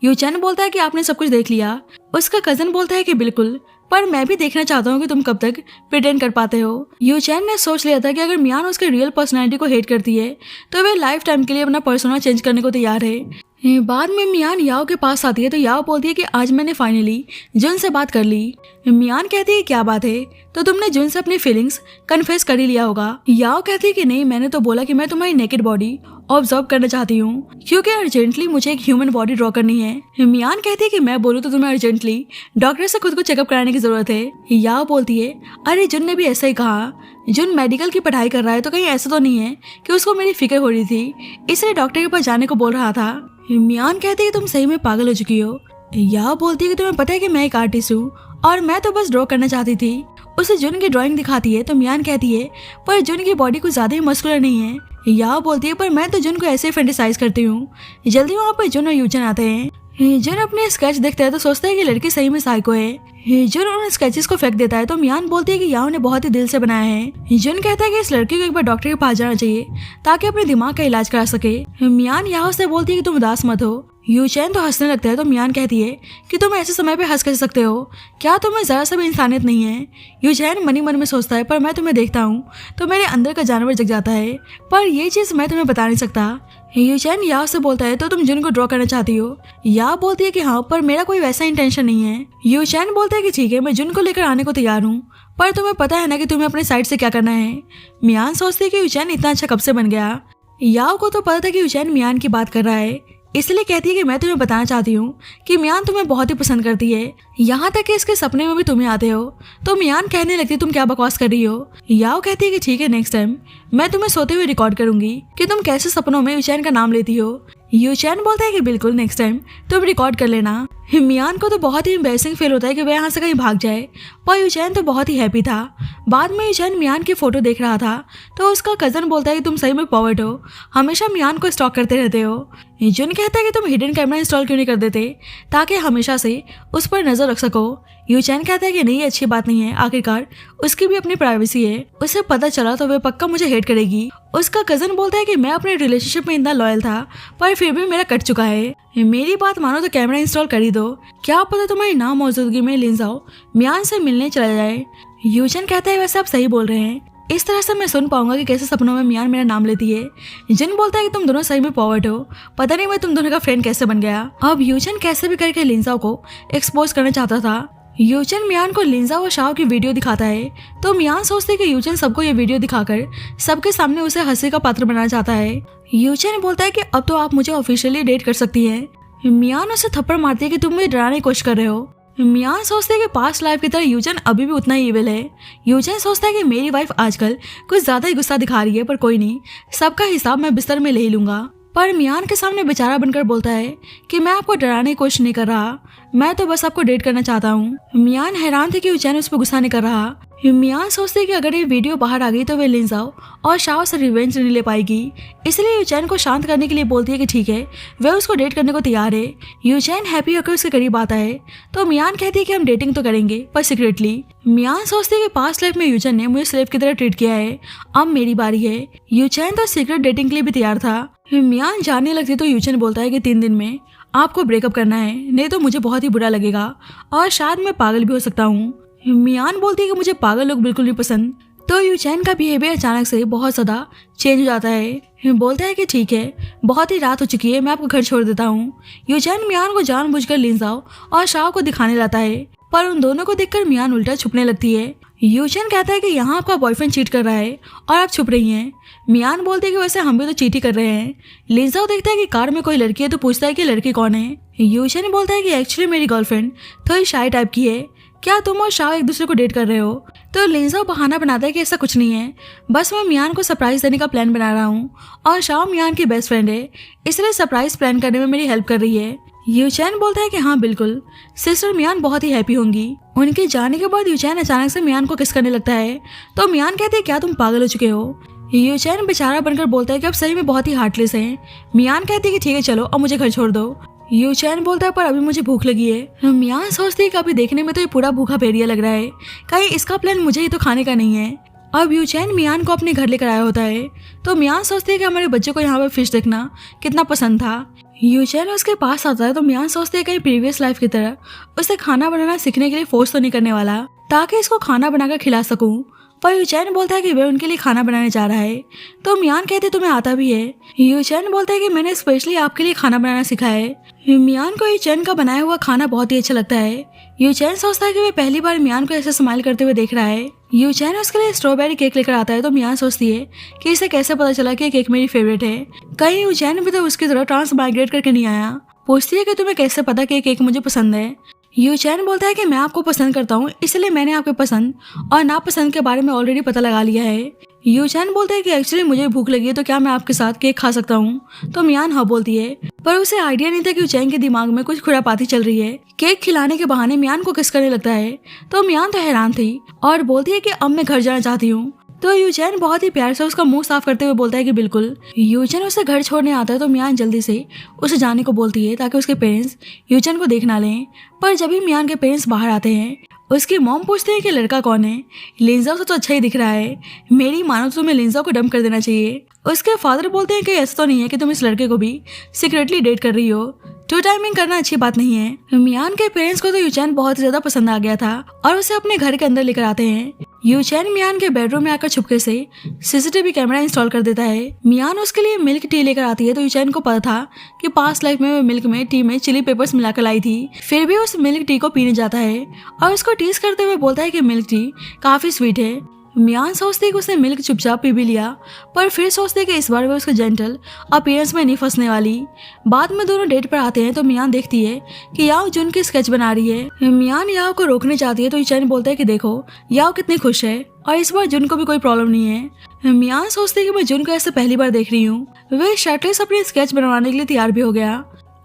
यूचैन बोलता है कि आपने सब कुछ देख लिया। उसका कजन बोलता है कि बिल्कुल, पर मैं भी देखना चाहता हूँ कि तुम कब तक प्रिटेंड कर पाते हो। यूचैन ने सोच लिया था कि अगर मियान उसके रियल पर्सनैलिटी को हेट करती है तो वह लाइफ टाइम के लिए अपना पर्सोना चेंज करने को तैयार है। बाद में मियान याओ के पास आती है तो याओ बोलती है कि आज मैंने फाइनली जुन से बात कर ली। मियान कहती है क्या बात है, तो तुमने जुन से अपनी फीलिंग्स कन्फेस कर ही लिया होगा। याओ कहती है कि नहीं, मैंने तो बोला कि मैं तुम्हारी नेकेड बॉडी ऑब्जर्व करना चाहती हूँ क्योंकि अर्जेंटली मुझे एक ह्यूमन बॉडी ड्रॉ करनी है। मियान कहती है कि मैं बोलूँ तो तुम्हें अर्जेंटली डॉक्टर से खुद को चेकअप कराने की जरूरत है। याओ बोलती है अरे जुन ने भी ऐसा ही कहा, जुन मेडिकल की पढ़ाई कर रहा है तो कहीं ऐसा तो नहीं है कि उसको मेरी फिक्र हो रही थी इसलिए डॉक्टर के पास जाने को बोल रहा था। मियान कहती है कि तुम सही में पागल हो चुकी हो। याओ बोलती है कि तुम्हें पता है कि मैं एक आर्टिस्ट हूँ और मैं तो बस ड्रॉ करना चाहती थी। उसे जुन की ड्राइंग दिखाती है तो मियान कहती है पर जुन की बॉडी कुछ ज्यादा ही मस्कुलर नहीं है। याओ बोलती है पर मैं तो जुन को ऐसे फैंटेसाइज करती हूँ। जल्दी वहाँ पर जुन और यूचन आते हैं। जुन अपने स्केच देखता है तो सोचता है कि लड़की सही में साइको है। जुन उन स्केचेस को फेंक देता है तो मियान बोलती है कि याओ ने बहुत ही दिल से बनाया है। जुन कहता है कि इस लड़की को एक बार डॉक्टर के पास जाना चाहिए ताकि अपने दिमाग का इलाज करा सके। मियान याओ से बोलती है कि तुम उदास मत हो। यूचैन तो हंसने लगता है तो मियान कहती है कि तुम ऐसे समय पे हंस कर सकते हो, क्या तुम्हें जरा सा भी इंसानियत नहीं है। यूचैन मनी मन में सोचता है पर मैं तुम्हें देखता हूँ तो मेरे अंदर का जानवर जग जाता है, पर ये चीज मैं तुम्हें बता नहीं सकता। यूचैन याओ से बोलता है तो तुम जुन को ड्रॉ करना चाहती हो। याओ बोलती है कि हाँ, पर मेरा कोई वैसा इंटेंशन नहीं है। यूचैन बोलता है कि ठीक है, मैं जुन को लेकर आने को तैयार हूँ, पर तुम्हें पता है ना कि तुम्हें अपने साइड से क्या करना है। मियान सोचती है कि यूचैन इतना अच्छा कब से बन गया। याओ को तो पता था कि यूचैन मियान की बात कर रहा है, इसलिए कहती है कि मैं तुम्हें बताना चाहती हूँ कि मियान तुम्हें बहुत ही पसंद करती है, यहाँ तक कि इसके सपने में भी तुम्हें आते हो। तो मियान कहने लगती तुम क्या बकवास कर रही हो। याओ कहती है कि ठीक है, नेक्स्ट टाइम मैं तुम्हें सोते हुए रिकॉर्ड करूंगी कि तुम कैसे सपनों में यूचैन का नाम लेती हो। यूचैन बोलता है कि बिल्कुल, नेक्स्ट टाइम तुम रिकॉर्ड कर लेना। मियान को तो बहुत ही एम्बैरेसिंग फील होता है कि वह यहाँ से कहीं भाग जाए, पर यूचैन तो बहुत ही हैप्पी था। बाद में यूचैन मियान की फोटो देख रहा था तो उसका कजन बोलता है कि तुम सही में पॉवर्ट हो, हमेशा मियान को स्टॉक करते रहते हो। जुन कहता है कि तुम हिडन कैमरा इंस्टॉल क्यों नहीं कर देते ताकि हमेशा से उस पर नजर रख सको। यूचैन कहता है कि नहीं, अच्छी बात नहीं है, आखिरकार उसकी भी अपनी प्राइवेसी है, उसे पता चला तो वह पक्का मुझे हेट करेगी। उसका कजन बोलता है कि मैं अपने रिलेशनशिप में इतना लॉयल था पर फिर भी मेरा कट चुका है, मेरी बात मानो तो कैमरा इंस्टॉल कर ही दो, क्या पता तुम्हारी ना मौजूदगी में लिंजाओ मियान से मिलने चला जाए। यूचैन कहता है वैसे आप सही बोल रहे हैं, इस तरह से मैं सुन पाऊंगा कि कैसे सपनों में मियान मेरा नाम लेती है। जिन बोलता है कि तुम दोनों सही में पॉवर्ट हो, पता नहीं मैं तुम दोनों का फ्रेंड कैसे बन गया। अब यूचैन कैसे भी करके लिंजाओ को एक्सपोज करना चाहता था। यूचैन मियान को लिंजाओ और शाओ की वीडियो दिखाता है तो मियान सोचते कि यूचैन सबको ये वीडियो दिखाकर सबके सामने उसे हंसी का पात्र बनाना चाहता है। यूचैन बोलता है कि अब तो आप मुझे ऑफिशियली डेट कर सकती है। मियान उसे थप्पड़ मारती है कि तुम मुझे डराने की कोशिश कर रहे हो। मियान सोचते है कि पास्ट लाइफ की तरह यूचैन अभी भी उतना ही इविल है। यूचैन सोचता है कि मेरी वाइफ आजकल कुछ ज्यादा ही गुस्सा दिखा रही है, पर कोई नहीं, सबका हिसाब मैं बिस्तर में ले ही लूंगा। पर मियान के सामने बेचारा बनकर बोलता है कि मैं आपको डराने की कोशिश नहीं कर रहा, मैं तो बस आपको डेट करना चाहता हूँ। मियान हैरान थे कि यूचैन उस पर गुस्सा नहीं कर रहा। मियान सोचते कि अगर ये वीडियो बाहर आ गई तो वे लिंजाओ और शाओ से रिवेंज नहीं ले पाएगी, इसलिए यूचैन को शांत करने के लिए बोलती है कि ठीक है, वह उसको डेट करने को तैयार है। यूचैन हैप्पी होकर उसके करीब आता है तो मियान कहती है कि हम डेटिंग तो करेंगे पर सीक्रेटली। मियान सोचती है कि पास्ट लाइफ में यूचैन ने मुझे स्लेव की तरह ट्रीट किया है, अब मेरी बारी है। यूचैन तो सीक्रेट डेटिंग के लिए भी तैयार था। मियान जानने लगती तो यूचैन बोलता है कि 3 दिन में आपको ब्रेकअप करना है, नहीं तो मुझे बहुत ही बुरा लगेगा और शायद मैं पागल भी हो सकता हूँ। मियान बोलती है कि मुझे पागल लोग बिल्कुल नहीं पसंद। तो यूचैन का बिहेवियर अचानक से बहुत ज़्यादा चेंज हो जाता है। बोलता है कि ठीक है, बहुत ही रात हो चुकी है, मैं आपको घर छोड़ देता हूँ। यूचैन मियान को जानबूझकर लिंजाओ और शाओ को दिखाने लाता है, पर उन दोनों को देखकर मियान उल्टा छुपने लगती है। यूचैन कहता है कि यहाँ आपका बॉयफ्रेंड चीट कर रहा है और आप छुप रही हैं। मियान बोलते हैं कि वैसे हम भी तो चीट ही कर रहे हैं। लिंजाओ देखता है कि कार में कोई लड़की है तो पूछता है कि लड़की कौन है। यूचैन बोलता है कि एक्चुअली मेरी गर्लफ्रेंड थोड़ी शाई टाइप की है, क्या तुम और शाओ एक दूसरे को डेट कर रहे हो। तो लिंजाओ बहाना बनाता है कि ऐसा कुछ नहीं है, बस मैं मियान को सरप्राइज देने का प्लान बना रहा हूँ और शाओ मियान की बेस्ट फ्रेंड है, इसलिए सरप्राइज प्लान करने में मेरी हेल्प कर रही है। यूचैन बोलता है कि हाँ बिल्कुल, सिस्टर मियान बहुत ही हैप्पी होंगी। उनके जाने के बाद यूचैन अचानक से मियान को किस करने लगता है तो मियान कहते हैं क्या तुम पागल हो चुके हो। यूचैन बेचारा बनकर बोलता है कि अब सही में बहुत ही हार्टलेस है। मियान कहती है कि ठीक है चलो अब मुझे घर छोड़ दो। यूचैन बोलता है पर अभी मुझे भूख लगी है। मियान सोचती है कि अभी देखने में तो ये पूरा भूखा भेड़िया लग रहा है, कहीं इसका प्लान मुझे ही तो खाने का नहीं है। अब यूचैन मियान को अपने घर लेकर आया होता है तो मियान सोचती है कि हमारे बच्चे को यहाँ पर फिश देखना कितना पसंद था। यूचैन उसके पास आता है तो मियान सोचते है कहीं प्रीवियस लाइफ की तरह उसे खाना बनाना सीखने के लिए फोर्स तो नहीं करने वाला, ताकि इसको खाना बनाकर खिला सकूं। पर यूचैन बोलता है कि वह उनके लिए खाना बनाने जा रहा है तो मियान कहते तुम्हें आता भी है। यूचैन बोलता है कि मैंने स्पेशली आपके लिए खाना बनाना सिखा है। मियान को यूचैन का बनाया हुआ खाना बहुत ही अच्छा लगता है। यूचैन सोचता है कि वह पहली बार मियान को ऐसे स्माइल करते हुए देख रहा है। यूचैन उसके लिए स्ट्रॉबेरी केक लेकर आता है तो मियान सोचती है कि इसे कैसे पता चला कि केक मेरी फेवरेट है, कहीं यूचैन भी तो उसकी तरह ट्रांस माइग्रेट करके नहीं आया। पूछती है कि तुम्हें कैसे पता कि केक मुझे पसंद है। यूचैन बोलता है कि मैं आपको पसंद करता हूँ, इसलिए मैंने आपके पसंद और नापसंद के बारे में ऑलरेडी पता लगा लिया है। यूचैन बोलता है कि एक्चुअली मुझे भूख लगी है तो क्या मैं आपके साथ केक खा सकता हूँ। तो मियान हाँ बोलती है, पर उसे आइडिया नहीं था कि यूचैन के दिमाग में कुछ खुरापाती चल रही है। केक खिलाने के बहाने मियान को किस करने लगता है तो मियान तो हैरान थी और बोलती है कि अब मैं घर जाना चाहती हूँ। तो यूचैन बहुत ही प्यार से उसका मुंह साफ करते हुए बोलता है कि बिल्कुल। यूचैन उसे घर छोड़ने आता है तो मियान जल्दी से उसे जाने को बोलती है ताकि उसके पेरेंट्स यूचैन को देख ना लें। पर जब भी मियान के पेरेंट्स बाहर आते हैं उसकी मॉम पूछते हैं कि लड़का कौन है। लिंजाओ से तो अच्छा ही दिख रहा है, मेरी मानो तो तुम्हें लिंजाओ को डंप कर देना चाहिए। उसके फादर बोलते हैं कि ऐसा तो नहीं है कि तुम इस लड़के को भी सीक्रेटली डेट कर रही हो, टू टाइमिंग करना अच्छी बात नहीं है। मियान के पेरेंट्स को तो यूचैन बहुत ही ज्यादा पसंद आ गया था और उसे अपने घर के अंदर लेकर आते हैं। यूचैन मियान के बेडरूम में आकर छुपके से सीसीटीवी कैमरा इंस्टॉल कर देता है। मियान उसके लिए मिल्क टी लेकर आती है तो यूचैन को पता था कि पास्ट लाइफ में वो मिल्क में टी में चिली पेपर्स मिलाकर लाई थी, फिर भी उस मिल्क टी को पीने जाता है और उसको टीज करते हुए बोलता है कि मिल्क टी काफी स्वीट है। मियान सोचती है कि उसने मिल्क चुपचाप पी भी लिया, पर फिर सोचते कि इस बार वो उसके जेंटल अपीयरेंस में नहीं फंसने वाली। बाद में दोनों डेट पर आते हैं तो मियान देखती है कि याओ जुन की स्केच बना रही है। मियान याओ को रोकने चाहती है तो यूचैन बोलता है कि देखो याओ कितनी खुश है और इस बार जुन को भी कोई प्रॉब्लम नहीं है। मियान सोचती है कि मैं जुन को ऐसे पहली बार देख रही हूँ। वह शर्टलेस अपनी स्केच बनवाने के लिए तैयार भी हो गया।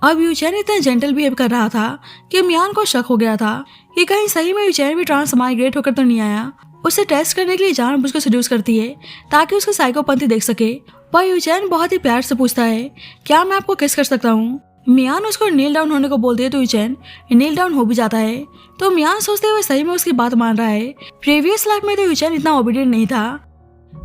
अब यूचैन इतना जेंटल बिहेव कर रहा था कि मियान को शक हो गया था कि कहीं सही में यूचैन भी ट्रांस माइग्रेट होकर तो नहीं आया। उसे टेस्ट करने के लिए जानबूझकर सेड्यूस करती है ताकि उसको साइकोपंथी देख सके। पर यूचैन बहुत ही प्यार से पूछता है क्या मैं आपको किस कर सकता हूँ। मियान उसको नील डाउन होने को बोलती है तो यूचैन नील डाउन हो भी जाता है। तो मियान सोचते हुए सही में उसकी बात मान रहा है। प्रीवियस लाइफ में तो यूचैन इतना ओबीडियंट नहीं था।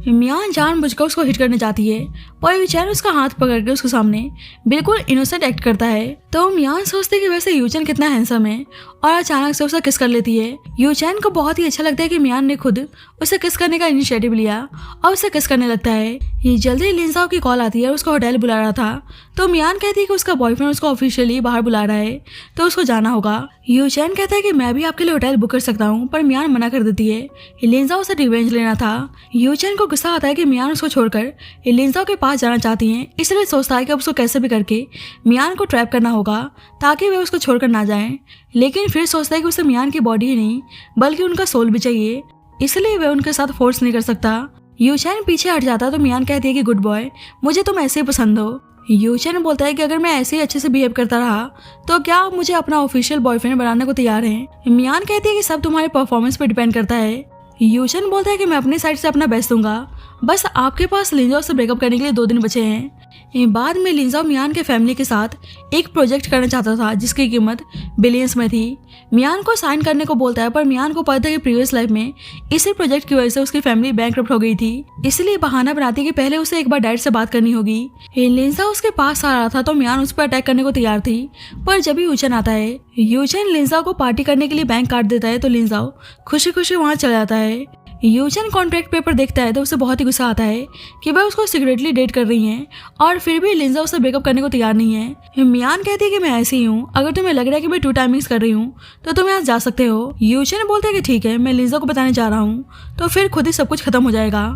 मियान जानबूझकर उसको हिट करने जाती है पर यूचैन उसका हाथ पकड़ के उसके सामने बिल्कुल इनोसेंट एक्ट करता है। तो मियान सोचते कि वैसे यूचैन कितना हैंडसम है और अचानक से उसे किस कर लेती है। यूचैन को बहुत ही अच्छा लगता है कि मियान ने खुद उसे किस करने का इनिशिएटिव लिया और उसे किस करने लगता है। ये जल्दी लिंजाओ की कॉल आती है, उसको होटल बुला रहा था तो मियान कहती है कि उसका बॉयफ्रेंड उसको ऑफिशियली बाहर बुला रहा है तो उसको जाना होगा। यूचैन कहता है कि मैं भी आपके लिए होटल बुक कर सकता हूँ, पर मियान मना कर देती है। लिंजाओ से रिवेंज लेना था। यूचैन को गुस्सा आता है कि मियान उसको छोड़कर लिंजाओ के पास जाना चाहती हैं, इसलिए सोचता है कि अब उसको कैसे भी करके मियान को ट्रैप करना होगा ताकि वे उसको छोड़कर ना जाएं। लेकिन फिर सोचता है कि उसे मियान की बॉडी ही नहीं बल्कि उनका सोल भी चाहिए, इसलिए वे उनके साथ फोर्स नहीं कर सकता। यूचैन पीछे हट जाता तो मियान कहती है कि गुड बॉय, मुझे तुम ऐसे ही पसंद हो। यूचैन बोलता है कि अगर मैं ऐसे ही अच्छे से बिहेव करता रहा तो क्या आप मुझे अपना ऑफिशियल बॉयफ्रेंड बनाने को तैयार हैं। मियान कहती है कि सब तुम्हारे परफॉर्मेंस पे डिपेंड करता है। यूचन बोलता है कि मैं अपनी साइड से अपना बेस्ट दूंगा, बस आपके पास लिंजाओ से ब्रेकअप करने के लिए 2 दिन बचे हैं। बाद में लिंजाओ मियान के फैमिली के साथ एक प्रोजेक्ट करना चाहता था जिसकी कीमत बिलियंस में थी। मियान को साइन करने को बोलता है, पर मियान को पता है कि प्रीवियस लाइफ में इसी प्रोजेक्ट की वजह से उसकी फैमिली बैंकरप्ट हो गई थी, इसलिए बहाना बनाती है कि पहले उसे एक बार डैड से बात करनी होगी। लिंजाओ उसके पास आ रहा था तो मियान उस पर अटैक करने को तैयार थी, पर जब यूचन आता है, यूचन लिंजाओ को पार्टी करने के लिए बैंक काट देता है तो लिंजाओ खुशी खुशी वहाँ चला जाता है। यूचन कॉन्ट्रैक्ट पेपर देखता है तो उसे बहुत ही गुस्सा आता है कि वह उसको सीक्रेटली डेट कर रही हैं और फिर भी लिंजा उससे ब्रेकअप करने को तैयार नहीं है। मियान कहती है कि मैं ऐसी ही हूँ, अगर तुम्हें लग रहा है कि मैं 2 टाइमिंग्स कर रही हूँ तो तुम यहाँ जा सकते हो। यूचन बोलता है कि ठीक है, मैं लिंजा को बताने जा रहा हूँ तो फिर खुद ही सब कुछ खत्म हो जाएगा।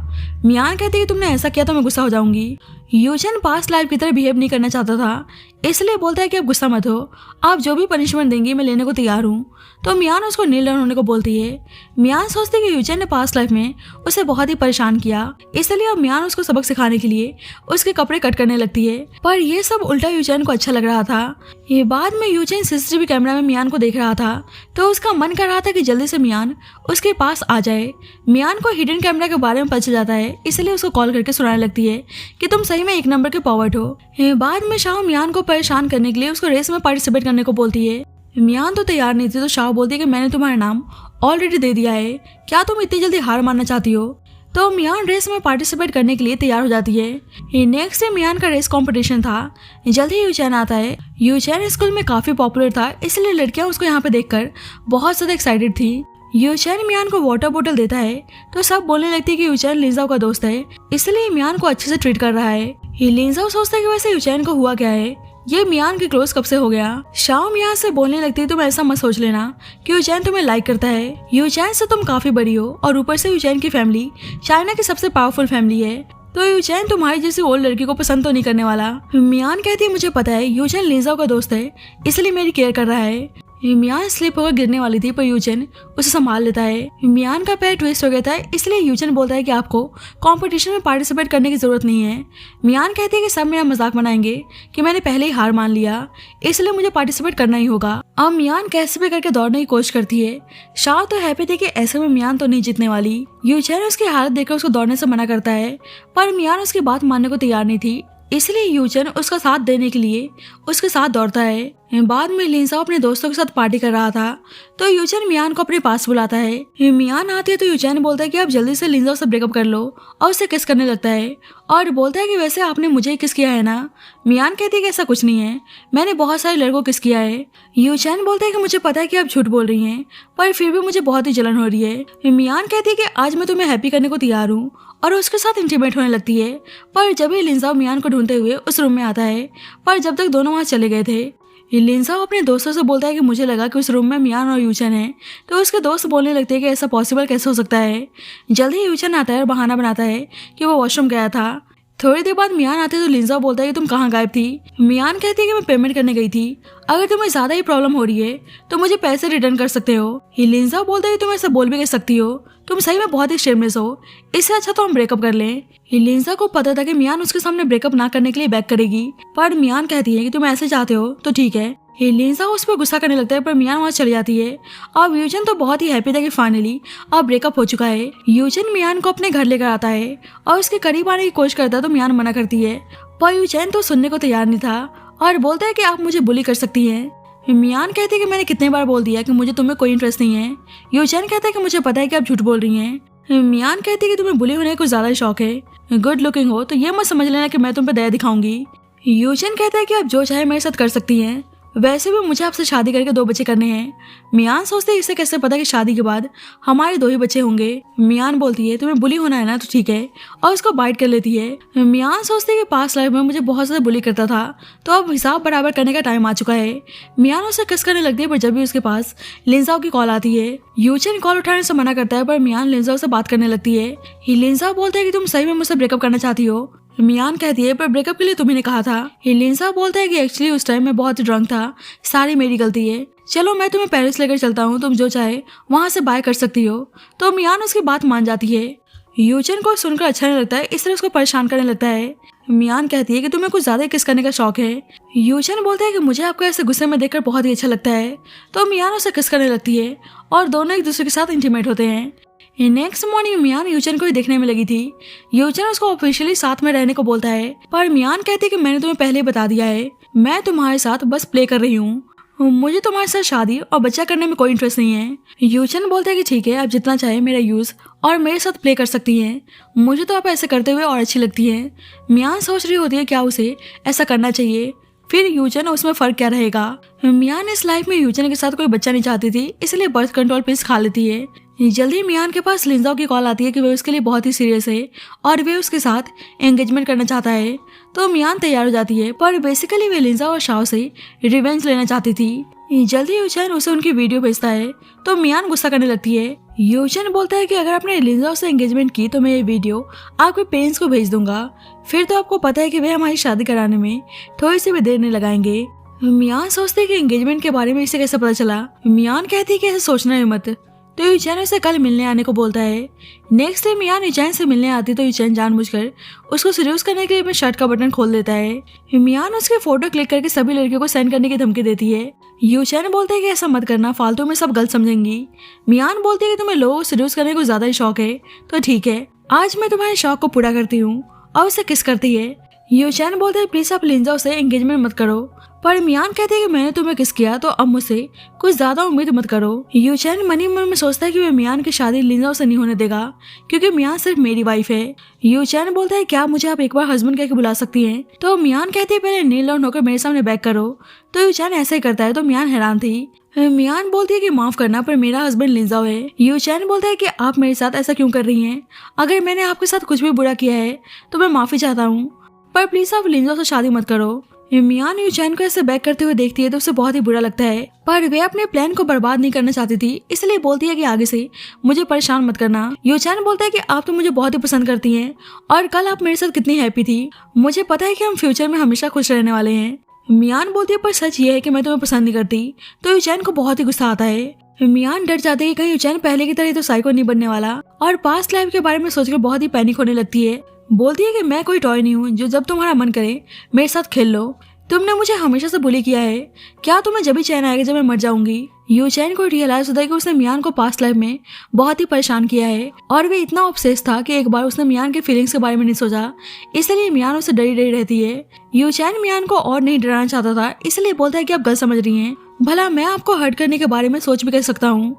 मियान कहती है कि तुमने ऐसा किया तो मैं गुस्सा हो जाऊंगी। यूचन पास्ट लाइफ की तरह बिहेव नहीं करना चाहता था, इसलिए बोलता है कि आप गुस्सा मत हो, आप जो भी पनिशमेंट देंगी मैं लेने को तैयार हूँ। तो मियान उसको नील डाउन होने को बोलती है। मियान सोचती है कि यूचन ने पास्ट लाइफ में उसे बहुत ही परेशान किया, इसलिए अब मियान उसको सबक सिखाने के लिए उसके कपड़े कट करने लगती है, पर ये सब उल्टा यूचन को अच्छा लग रहा था। ये बाद में यूचन सीसीटीवी कैमरा में मियान को देख रहा था तो उसका मन कर रहा था कि जल्दी से मियान उसके पास आ जाए। मियान को हिडन कैमरा के बारे में पता चल जाता है, इसलिए उसको कॉल करके सुनाने लगती है कि तुम सही में 1 नंबर के पॉवर्ट हो। बाद में शाओ मियान को परेशान करने के लिए उसको रेस में पार्टिसिपेट करने को बोलती है। मियान तो तैयार नहीं थी तो शाओ बोलती है कि मैंने तुम्हारा नाम ऑलरेडी दे दिया है, क्या तुम इतनी जल्दी हार मानना चाहती हो। तो मियान रेस में पार्टिसिपेट करने के लिए तैयार हो जाती है। नेक्स्ट डे मियान का रेस कंपटीशन था। जल्दी ही यूचैन आता है। यूचैन स्कूल में काफी पॉपुलर था, इसलिए लड़कियां उसको यहाँ पे देखकर बहुत ज्यादा एक्साइटेड थी। यूचैन मियान को वाटर बोतल देता है तो सब बोलने लगती है कि यूचैन लिंजाओ का दोस्त है, इसलिए मियान को अच्छे से ट्रीट कर रहा है। लिंजाओ सोचता है कि वैसे यूचैन को हुआ क्या है, ये मियान के क्लोज कब से हो गया। शाओ मियान से बोलने लगती है तुम ऐसा मत सोच लेना कि यूचैन तुम्हें लाइक करता है, यूचैन से तुम काफी बड़ी हो और ऊपर से यूचैन की फैमिली चाइना की सबसे पावरफुल फैमिली है, तो यूचैन तुम्हारी जैसी ओल्ड लड़की को पसंद तो नहीं करने वाला। मियान कहती है मुझे पता है यूचैन लिंजाओ का दोस्त है, इसलिए मेरी केयर कर रहा है। मियान स्लिप होकर गिरने वाली थी पर यूचन उसे संभाल लेता है। मियान का पैर ट्विस्ट हो गया था, इसलिए यूचन बोलता है कि आपको कंपटीशन में पार्टिसिपेट करने की जरूरत नहीं है। मियान कहती है कि सब मेरा मजाक बनाएंगे कि मैंने पहले ही हार मान लिया, इसलिए मुझे पार्टिसिपेट करना ही होगा। अब मियान कैसे भी करके दौड़ने की कोशिश करती है। शाओ तो हैप्पी थी कि ऐसे में मियान तो नहीं जीतने वाली। यूचन उसकी हालत देखकर उसको दौड़ने से मना करता है, पर मियान उसकी बात मानने को तैयार नहीं थी, इसलिए यूचन उसका साथ देने के लिए उसके साथ दौड़ता है। बाद में लिंजाओ अपने दोस्तों के साथ पार्टी कर रहा था तो यूचन मियान को अपने पास बुलाता है। मियान आती है तो यूचन बोलता है कि आप जल्दी से लिंजाओ से ब्रेकअप कर लो और उसे किस करने लगता है और बोलता है कि वैसे आपने मुझे किस किया है ना। मियान कहती है कि ऐसा कुछ नहीं है, मैंने बहुत सारे लड़कों को किस किया है। यूचन बोलता है कि मुझे पता है कि आप झूठ बोल रही हैं, पर फिर भी मुझे बहुत ही जलन हो रही है। मियान कहती है कि आज मैं तुम्हें हैप्पी करने को तैयार हूँ और उसके साथ इंटीमेट होने लगती है, पर जब ही लिंजाओ मियान को ढूंढते हुए उस रूम में आता है, पर जब तक दोनों वहाँ चले गए थे। लिंजाओ अपने दोस्तों से बोलता है कि मुझे लगा कि उस रूम में मियान और यूचन है, तो उसके दोस्त बोलने लगते हैं कि ऐसा पॉसिबल कैसे हो सकता है। जल्दी ही यूचन आता है और बहाना बनाता है कि वो वॉशरूम गया था। थोड़ी देर बाद मियान आते तो लिंजाओ बोलता है कि तुम कहाँ गायब थी। मियान कहती है कि मैं पेमेंट करने गई थी, अगर तुम्हें ज्यादा ही प्रॉब्लम हो रही है तो मुझे पैसे रिटर्न कर सकते हो। लिंजाओ बोलता है कि तुम ऐसा बोल भी कर सकती हो, तुम सही में बहुत ही शेमलेस हो, इससे अच्छा तो हम ब्रेकअप कर लें। लिंजा को पता था कि मियान उसके सामने ब्रेकअप ना करने के लिए बैक करेगी, पर मियान कहती है कि तुम ऐसे चाहते हो तो ठीक है। लिंजा उस पर गुस्सा करने लगता है, पर मियान वहाँ चली जाती है। अब यूचन तो बहुत ही हैप्पी था कि फाइनली अब ब्रेकअप हो चुका है। यूचन मियान को अपने घर लेकर आता है और उसके करीब आने की कोशिश करता है तो मियान मना करती है, पर यूचन तो सुनने को तैयार नहीं था और बोलता है कि आप मुझे बुली कर सकती हैं। मियान कहती है कि मैंने कितने बार बोल दिया कि मुझे तुम्हें कोई इंटरेस्ट नहीं है। यूचन कहता है कि मुझे पता है कि आप झूठ बोल रही हैं। मियान कहती है कि तुम्हें बुली होने का कुछ ज्यादा शौक है, गुड लुकिंग हो तो ये मत समझ लेना कि मैं तुम पे दया दिखाऊंगी। यूचन कहता है कि आप जो चाहे मेरे साथ कर सकती हैं, वैसे भी मुझे आपसे शादी करके 2 बच्चे करने हैं। मियान सोचते है इसे कैसे पता कि शादी के बाद हमारे 2 ही बच्चे होंगे। मियान बोलती है तुम्हें बुली होना है ना तो ठीक है, और उसको बाइट कर लेती है। मियान सोचते है कि पास्ट लाइफ में मुझे बहुत ज्यादा बुली करता था, तो अब हिसाब बराबर करने का टाइम आ चुका है। मियान उसे किस करने लगती है, पर जब भी उसके पास लिंजाओ की कॉल आती है, यूचन कॉल उठाने से मना करता है, पर मियान लिंजाओ से बात करने लगती है। लिंजाओ बोलता है कि तुम सही में मुझसे ब्रेकअप करना चाहती हो। मियान कहती है पर ब्रेकअप के लिए तुम्ही ने कहा था। लिंजा बोलता है कि एक्चुअली उस टाइम मैं बहुत ड्रंक था, सारी मेरी गलती है, चलो मैं तुम्हें पेरिस लेकर चलता हूँ, तुम जो चाहे वहाँ से बाय कर सकती हो। तो मियान उसकी बात मान जाती है। यूचन को सुनकर अच्छा नहीं लगता है, इसलिए उसको परेशान करने लगता है। मियान कहती है कि तुम्हें कुछ ज्यादा किस करने का शौक है। यूचन बोलता है कि मुझे आपको ऐसे गुस्से में देखकर बहुत ही अच्छा लगता है, तो मियान उसे किस करने लगती है और दोनों एक दूसरे के साथ इंटीमेट होते हैं। नेक्स्ट मॉर्निंग मियान यूचन को ही देखने में लगी थी। यूचन उसको ऑफिशियली साथ में रहने को बोलता है, पर मियान कहती है कि मैंने तुम्हें पहले बता दिया है, मैं तुम्हारे साथ बस प्ले कर रही हूँ, मुझे तुम्हारे साथ शादी और बच्चा करने में कोई इंटरेस्ट नहीं है। यूचन बोलता है कि ठीक है, आप जितना चाहे मेरा यूज और मेरे साथ प्ले कर सकती हैं, मुझे तो आप ऐसे करते हुए और अच्छी लगती है। मियान सोच रही होती है क्या उसे ऐसा करना चाहिए, फिर यूचन उसमें फर्क क्या रहेगा। मियान इस लाइफ में यूचन के साथ कोई बच्चा नहीं चाहती थी, इसलिए बर्थ कंट्रोल पिल्स खा लेती है। जल्दी मियान के पास लिंजाओ की कॉल आती है कि वे उसके लिए बहुत ही सीरियस है और वे उसके साथ एंगेजमेंट करना चाहता है। तो मियान तैयार हो जाती है, पर बेसिकली वे लिंजाओ और शाओ से रिवेंज लेना चाहती थी। जल्दी यूचन उसे उनकी वीडियो भेजता है, तो मियान गुस्सा करने लगती है। यूचन बोलता है कि अगर आपने लिंजाओ से एंगेजमेंट की तो मैं ये वीडियो आपके पेरेंट्स को भेज दूंगा, फिर तो आपको पता है कि वे हमारी शादी कराने में थोड़ी सी भी देर नहीं लगाएंगे। मियान सोचते है कि एंगेजमेंट के बारे में इसे कैसे पता चला। मियान कहती है कि ऐसे सोचना है मत, तो यूचैन उसे कल मिलने आने को बोलता है। नेक्स्ट डे मियान यूचैन से मिलने आती तो यूचैन जानबूझकर उसको सीरियस करने के लिए अपने शर्ट का बटन खोल देता है। मियान उसके फोटो क्लिक करके सभी लड़कियों को सेंड करने की धमकी देती है। यूचैन बोलता है कि ऐसा मत करना, फालतू में सब गलत समझेंगी। मियान बोलती है कि तुम्हें लोगों को सीरियस करने को ज्यादा ही शौक है, तो ठीक है, आज मैं तुम्हारे शौक को पूरा करती हूँ, और उसे किस करती है। यूचैन बोलते है प्लीज आप लिंजाओ से एंगेजमेंट मत करो, पर मियान कहते हैं कि मैंने तुम्हें किस किया, तो अब मुझसे कुछ ज्यादा उम्मीद मत करो। यूचैन मनी मन में सोचता है कि वह मियान की शादी लिंजाओ से नहीं होने देगा, क्योंकि मियान सिर्फ मेरी वाइफ है। यूचैन बोलता है क्या मुझे आप एक बार हस्बैंड कह के बुला सकती हैं, तो मियान कहती है पहले नील डाउन होकर मेरे सामने बैक करो। तो यूचैन ऐसा ही करता है, तो मियान हैरान थी। मियान बोलती है कि माफ करना, पर मेरा हस्बैंड लिंजाओ है। यूचैन बोलता है कि आप मेरे साथ ऐसा क्यों कर रही हैं, अगर मैंने आपके साथ कुछ भी बुरा किया है तो मैं माफी चाहता हूँ, पर प्लीज आप लिंजाओ से शादी मत करो। मियान यूचैन को ऐसे बैक करते हुए देखती है तो उसे बहुत ही बुरा लगता है, पर वे अपने प्लान को बर्बाद नहीं करना चाहती थी, इसलिए बोलती है कि आगे से मुझे परेशान मत करना। यूचैन बोलता है कि आप तो मुझे बहुत ही पसंद करती हैं और कल आप मेरे साथ कितनी हैप्पी थी, मुझे पता है कि हम फ्यूचर में हमेशा खुश रहने वाले हैं। मियान बोलती है पर सच ये है कि मैं तुम्हें पसंद नहीं करती। तो यूचैन को बहुत ही गुस्सा आता है। मियान डर जाते है कि कहीं यूचैन पहले की तरह तो साइको नहीं बनने वाला, और पास्ट लाइफ के बारे में सोचकर बहुत ही पैनिक होने लगती है। बोलती है कि मैं कोई टॉय नहीं हूँ जो जब तुम्हारा मन करे मेरे साथ खेल लो, तुमने मुझे हमेशा से बुली किया है, क्या तुम्हें जब भी चैन आएगा जब मैं मर जाऊंगी। यूचैन को रियलाइज होता है कि उसने मियान को पास्ट लाइफ में बहुत ही परेशान किया है, और वे इतना ऑब्सेस था कि एक बार उसने मियान के फीलिंग्स के बारे में नहीं सोचा, इसलिए मियान उससे डरी डरी रहती है। यूचैन मियान को और नहीं डराना चाहता था, इसलिए बोलता है कि आप गलत समझ रही हैं, भला मैं आपको हर्ट करने के बारे में सोच भी कर सकता हूँ।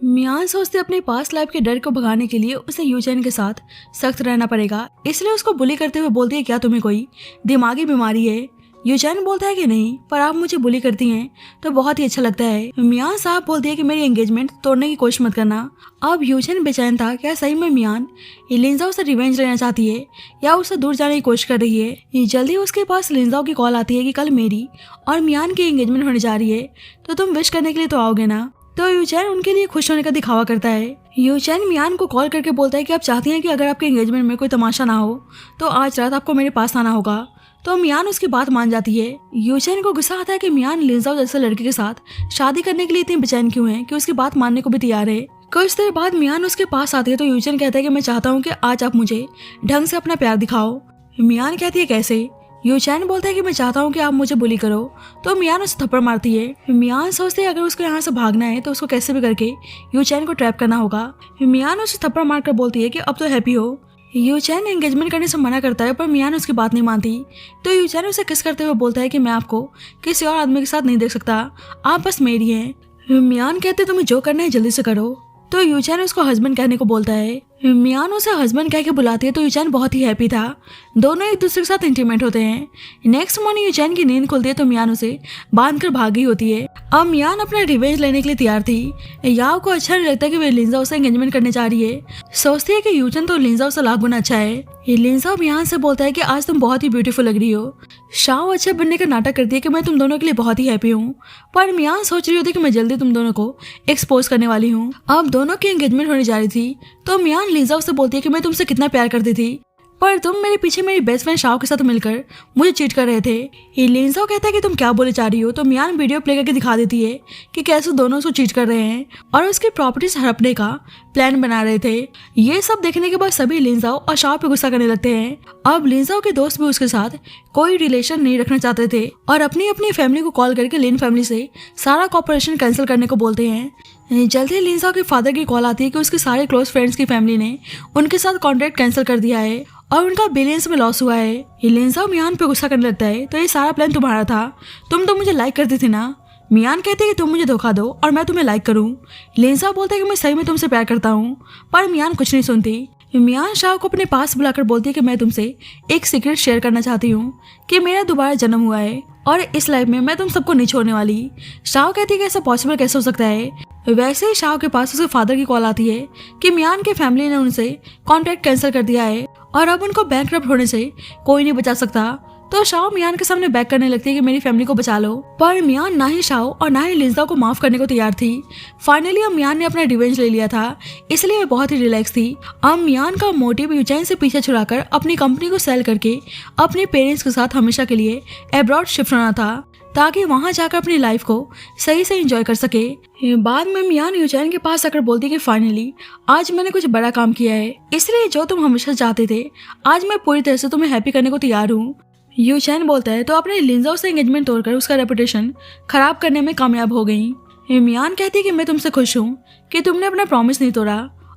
मियान सोचते अपने पास्ट लाइफ के डर को भगाने के लिए उसे यूचैन के साथ सख्त रहना पड़ेगा, इसलिए उसको बुली करते हुए बोलती है क्या तुम्हें कोई दिमागी बीमारी है। यूचैन बोलता है कि नहीं, पर आप मुझे बुली करती हैं तो बहुत ही अच्छा लगता है। मियान साहब बोलती है कि मेरी एंगेजमेंट तोड़ने की कोशिश मत करना। अब यूचैन बेचैन था, क्या सही में मियान लिंजाओ से रिवेंज लेना चाहती है या उससे दूर जाने की कोशिश कर रही है। जल्दी उसके पास लिंजाओ की कॉल आती है कि कल मेरी और मियान की एंगेजमेंट होने जा रही है, तो तुम विश करने के लिए तो आओगे ना। तो यूचैन उनके लिए खुश होने का दिखावा करता है। यूचैन मियान को कॉल करके बोलता है कि आप चाहती हैं कि अगर आपके एंगेजमेंट में कोई तमाशा ना हो तो आज रात आपको मेरे पास आना होगा। तो मियान उसकी बात मान जाती है। यूचैन को गुस्सा आता है कि मियान लिंजाओ जैसे लड़के के साथ शादी करने के लिए इतनी बेचैन क्यों है कि उसकी बात मानने को भी तैयार है। कुछ देर बाद मियान उसके पास आती है, तो यूचैन कहता है कि मैं चाहता हूँ कि आज आप मुझे ढंग से अपना प्यार दिखाओ। मियान कहती है कैसे। यूचैन बोलता है कि मैं चाहता हूँ कि आप मुझे बुली करो। तो मियान उसे थप्पड़ मारती है। मियान सोचते है अगर उसको यहाँ से भागना है तो उसको कैसे भी करके यूचैन को ट्रैप करना होगा। मियान उसे थप्पड़ मारकर बोलती है कि अब तो हैप्पी हो। यूचैन एंगेजमेंट करने से मना करता है, पर मियान उसकी बात नहीं मानती। तो यूचैन उसे किस करते हुए बोलता है कि मैं आपको किसी और आदमी के साथ नहीं देख सकता, आप बस मेरी हैं। मियान कहते तुम्हें जो करना है जल्दी से करो। तो यूचैन उसको हस्बैंड कहने को बोलता है। मियान उसे हस्बैंड कह के बुलाती है, तो यूचैन बहुत ही हैप्पी था। दोनों एक दूसरे के साथ इंटीमेट होते हैं। नेक्स्ट मॉर्निंग यूचैन की नींद खुलती है, तो मियान उसे बांध कर भाग गई होती है। अब मियान अपना रिवेंज लेने के लिए तैयार थी। याओ को अच्छा नहीं लगता कि वे लिंजाओ से एंगेजमेंट करने जा रही है। सोचती है कि यूचैन तो लिंजाओ से लाख गुना अच्छा है। लिंजाओ मियान से बोलता है कि आज तुम बहुत ही ब्यूटीफुल लग रही हो। शाओ अच्छा बनने का नाटक करती है कि मैं तुम दोनों के लिए बहुत ही हैप्पी हूँ, पर मियान सोच रही होती है कि मैं जल्दी तुम दोनों को एक्सपोज करने वाली हूँ। अब दोनों की एंगेजमेंट होने जा रही थी, तो मियान लिंजाओ से बोलती है कि मैं तुमसे कितना प्यार करती थी, पर तुम मेरे पीछे मेरी बेस्ट फ्रेंड शाओ के साथ मिलकर मुझे चीट कर रहे थे। लिंजाओ कहता है कि तुम क्या बोले जा रही हो। तो मियान वीडियो प्ले करके दिखा देती है कि कैसे दोनों उसको चीट कर रहे हैं और उसकी प्रॉपर्टीज हड़पने का प्लान बना रहे थे। ये सब देखने के बाद सभी लिंजाओ और शाओ पे गुस्सा करने लगते हैं। अब लिंजाओ के दोस्त भी उसके साथ कोई रिलेशन नहीं रखना चाहते थे और अपनी अपनी फैमिली को कॉल करके लिन फैमिली से सारा कॉपरेशन कैंसिल करने को बोलते हैं। जल्दी लिंजाओ के फादर की कॉल आती है कि उसके सारे क्लोज फ्रेंड्स की फैमिली ने उनके साथ कॉन्ट्रैक्ट कैंसिल कर दिया है और उनका बिलियंस में लॉस हुआ है। लिंजाओ मियान पे गुस्सा करने लगता है, तो ये सारा प्लान तुम्हारा था, तुम तो मुझे लाइक करती थी ना। मियान कहते हैं कि तुम मुझे धोखा दो और मैं तुम्हें लाइक करूं। लिंजाओ बोलता है कि मैं सही में तुमसे प्यार करता हूं, पर मियान कुछ नहीं सुनती। मियान शाओ को अपने पास बुलाकर बोलती है कि मैं तुमसे एक सीक्रेट शेयर करना चाहती हूँ कि मेरा दोबारा जन्म हुआ है और इस लाइफ में मैं तुम सबको नहीं छोड़ने वाली। शाओ कहती है कि ऐसा पॉसिबल कैसे हो सकता है। वैसे ही शाओ के पास उसके फादर की कॉल आती है कि मियान के फैमिली ने उनसे कॉन्ट्रैक्ट कैंसिल कर दिया है और अब उनको बैंकरप्ट होने से कोई नहीं बचा सकता। तो शाओ मियान के सामने बैक करने लगती है कि मेरी फैमिली को बचा लो, पर मियान ना ही शाओ और ना ही लिंजाओ को माफ करने को तैयार थी। फाइनली अब मियान ने अपना रिवेंज ले लिया था, इसलिए वह बहुत ही रिलैक्स थी। अब मियान का मोटिव यूचैन से पीछे छुड़ाकर अपनी कंपनी को सेल करके अपने पेरेंट्स के साथ हमेशा के लिए अब्रॉड शिफ्ट होना था, ताकि वहां जाकर अपनी लाइफ को सही से एंजॉय कर सके। बाद में मियान यूचैन के पास आकर बोलती कि फाइनली आज मैंने कुछ बड़ा काम किया है, इसलिए जो तुम हमेशा चाहते थे आज मैं पूरी तरह से तुम्हें हैप्पी करने को तैयार हूँ। यूचैन बोलता है तो अपने लिंजाओ से एंगेजमेंट तोड़कर उसका रेपुटेशन खराब करने में कामयाब हो गई। मियान कहती है कि मैं तुमसे खुश हूँ कि तुमने अपना प्रॉमिस नहीं तोड़ा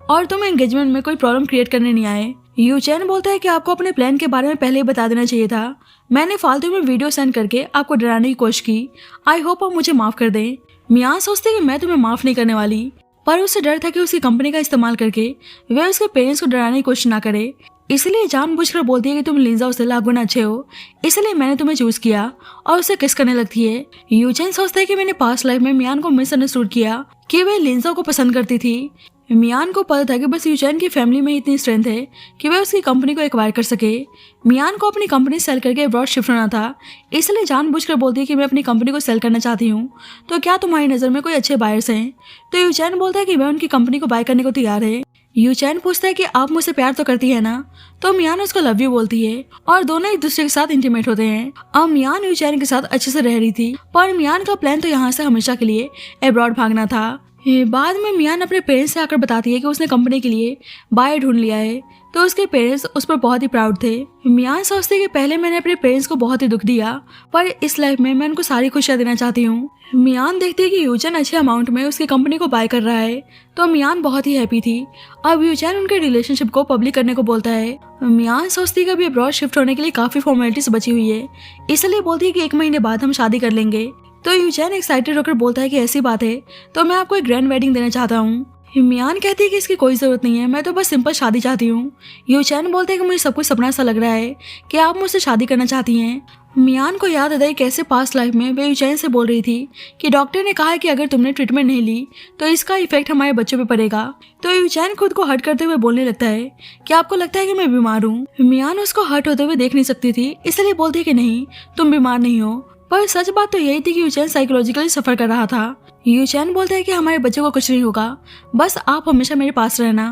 और तुम एंगेजमेंट में कोई प्रॉब्लम क्रिएट करने नहीं आए। यूचैन बोलता है कि आपको अपने प्लान के बारे में पहले ही बता देना चाहिए था, मैंने फालतू में वीडियो सेंड करके आपको डराने की कोशिश की। आई होप आप मुझे माफ कर दें। मियान सोचती है कि मैं तुम्हें माफ नहीं करने वाली, पर उसे डर था कि उसकी कंपनी का इस्तेमाल करके वह उसके पेरेंट्स को डराने की कोशिश ना करे, इसलिए जानबूझकर बोलती है कि तुम लिंजाओ से लाख गुना अच्छे हो, इसलिए मैंने तुम्हें चूज किया और उसे किस करने लगती है। यूचैन सोचता है कि मैंने पास्ट लाइफ में मियान को मिसअंडरस्टूड किया कि वह लिंजाओ को पसंद करती थी। मियान को पता था कि बस यूचैन की फैमिली में इतनी स्ट्रेंथ है कि वह उसकी कंपनी को एक्वायर कर सके। मियान को अपनी कंपनी सेल करके अब्रॉड शिफ्ट होना था, इसलिए जानबूझकर बोलती है कि मैं अपनी कंपनी को सेल करना चाहती हूँ, तो क्या तुम्हारी नज़र में कोई अच्छे बायर्स हैं। तो यूचैन बोलता है कि वह उनकी कंपनी को बाय करने को तैयार है। यूचैन पूछता है कि आप मुझसे प्यार तो करती है ना, तो मियान उसको लव यू बोलती है और दोनों एक दूसरे के साथ इंटीमेट होते हैं। अब मियान यूचैन के साथ अच्छे से रह रही थी, पर मियान का प्लान तो यहाँ से हमेशा के लिए अब्रॉड भागना था। बाद में मियान अपने पेरेंट्स से आकर बताती है कि उसने कंपनी के लिए बायर ढूंढ लिया है, तो उसके पेरेंट्स उस पर बहुत ही प्राउड थे। मियान सोचती है कि पहले मैंने अपने पेरेंट्स को बहुत ही दुख दिया, पर इस लाइफ में मैं उनको सारी खुशियां देना चाहती हूँ। मियान देखती है कि यूचैन अच्छे अमाउंट में उसकी कंपनी को बाय कर रहा है, तो मियान बहुत ही हैप्पी थी। अब यूचैन उनके रिलेशनशिप को पब्लिक करने को बोलता है। मियान सोचती है कि अभी अब्रॉड शिफ्ट होने के लिए काफी फॉर्मेलिटीज बची हुई है, इसलिए बोलती है कि 1 महीने बाद हम शादी कर लेंगे। तो यूचैन एक्साइटेड होकर बोलता है कि ऐसी बात है तो मैं आपको एक ग्रैंड वेडिंग देना चाहता हूँ। मियान कहती है कि इसकी कोई जरूरत नहीं है, मैं तो बस सिंपल शादी चाहती हूँ। यूचैन बोलते हैं कि मुझे सब कुछ सपना सा लग रहा है कि आप मुझसे शादी करना चाहती हैं। मियान को याद आता है कैसे पास्ट लाइफ में वे यूचैन से बोल रही थी कि डॉक्टर ने कहा है कि अगर तुमने ट्रीटमेंट नहीं ली तो इसका इफेक्ट हमारे बच्चों पे पड़ेगा। तो यूचैन खुद को हर्ट करते हुए बोलने लगता है कि आपको लगता है कि मैं बीमार हूँ। मियान उसको हर्ट होते हुए देख नहीं सकती थी, इसलिए बोलती है कि नहीं, तुम बीमार नहीं हो। पर सच बात तो यही थी कि यूचैन साइकोलॉजिकली सफर कर रहा था। यूचैन बोलता है कि हमारे बच्चे को कुछ नहीं होगा, बस आप हमेशा मेरे पास रहना।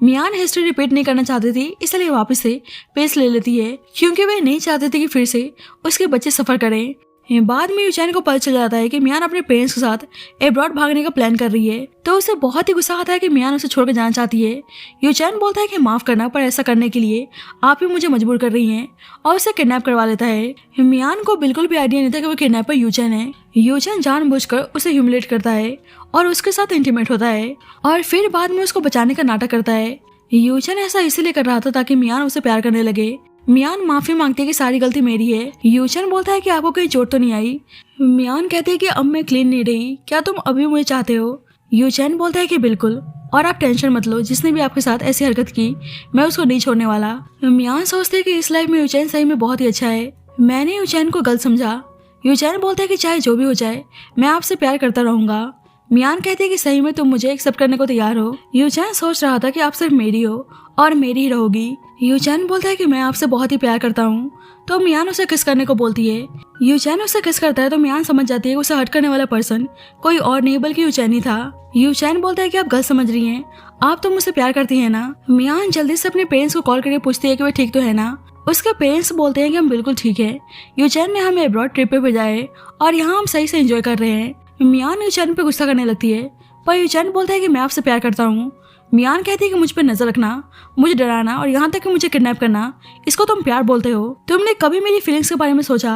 मियान हिस्ट्री रिपीट नहीं करना चाहती थी, इसलिए वापस से पेस ले लेती है, क्योंकि वे नहीं चाहते थे कि फिर से उसके बच्चे सफर करें। बाद में यूचैन को पता चल जाता है कि मियान अपने पेरेंट्स के साथ अब्रॉड भागने का प्लान कर रही है, तो उसे बहुत ही गुस्सा आता है कि मियान उसे छोड़कर जाना चाहती है। यूचैन बोलता है कि माफ करना, पर ऐसा करने के लिए आप ही मुझे मजबूर कर रही हैं, और उसे किडनैप करवा लेता है। मियान को बिल्कुल भी आइडिया नहीं था कि वो किडनैपर यूचैन है। यूचैन जानबूझकर उसे ह्यूमिलेट करता है और उसके साथ इंटीमेट होता है, और फिर बाद में उसको बचाने का नाटक करता है। यूचैन ऐसा इसीलिए कर रहा था ताकि मियान उसे प्यार करने लगे। मियान माफी मांगती है कि सारी गलती मेरी है। यूचैन बोलता है कि आपको कहीं चोट तो नहीं आई। मियान कहती है कि अब मैं क्लीन नहीं रही, क्या तुम अभी मुझे चाहते हो। यूचैन बोलता है कि बिल्कुल, और आप टेंशन मत लो, जिसने भी आपके साथ ऐसी हरकत की मैं उसको नहीं छोड़ने वाला। मियान सोचते है कि इस लाइफ में यूचैन सही में बहुत ही अच्छा है, मैंने यूचैन को गलत समझा। यूचैन बोलता है कि चाहे जो भी हो जाए मैं आपसे प्यार करता रहूंगा। मियान कहती है कि सही में तुम मुझे एक्सेप्ट करने को तैयार हो। यूचैन सोच रहा था कि आप सिर्फ मेरी हो और मेरी ही रहोगी। यूचैन बोलता है कि मैं आपसे बहुत ही प्यार करता हूँ, तो मियान उसे किस करने को बोलती है। यूचैन उसे किस करता है तो मियान समझ जाती है कि उसे हर्ट करने वाला पर्सन कोई और नहीं बल्कि यूचैन ही था। यूचैन बोलता है कि आप गलत समझ रही हैं, आप तो मुझसे प्यार करती हैं ना। मियान जल्दी से अपने पेरेंट्स को कॉल करके पूछती है कि वे ठीक तो है ना। उसके पेरेंट्स बोलते हैं कि हम बिल्कुल ठीक है, यूचैन ने हमें अब्रॉड ट्रिप पे भेजा है और यहाँ हम सही से एंजॉय कर रहे हैं। मियान यूचैन पे गुस्सा करने लगती है, पर यूचैन बोलता है कि मैं आपसे प्यार करता हूँ। मियान कहती है कि मुझ पर नजर रखना, मुझे डराना और यहाँ तक कि मुझे किडनैप करना, इसको तुम प्यार बोलते हो। तुमने कभी मेरी फीलिंग्स के बारे में सोचा?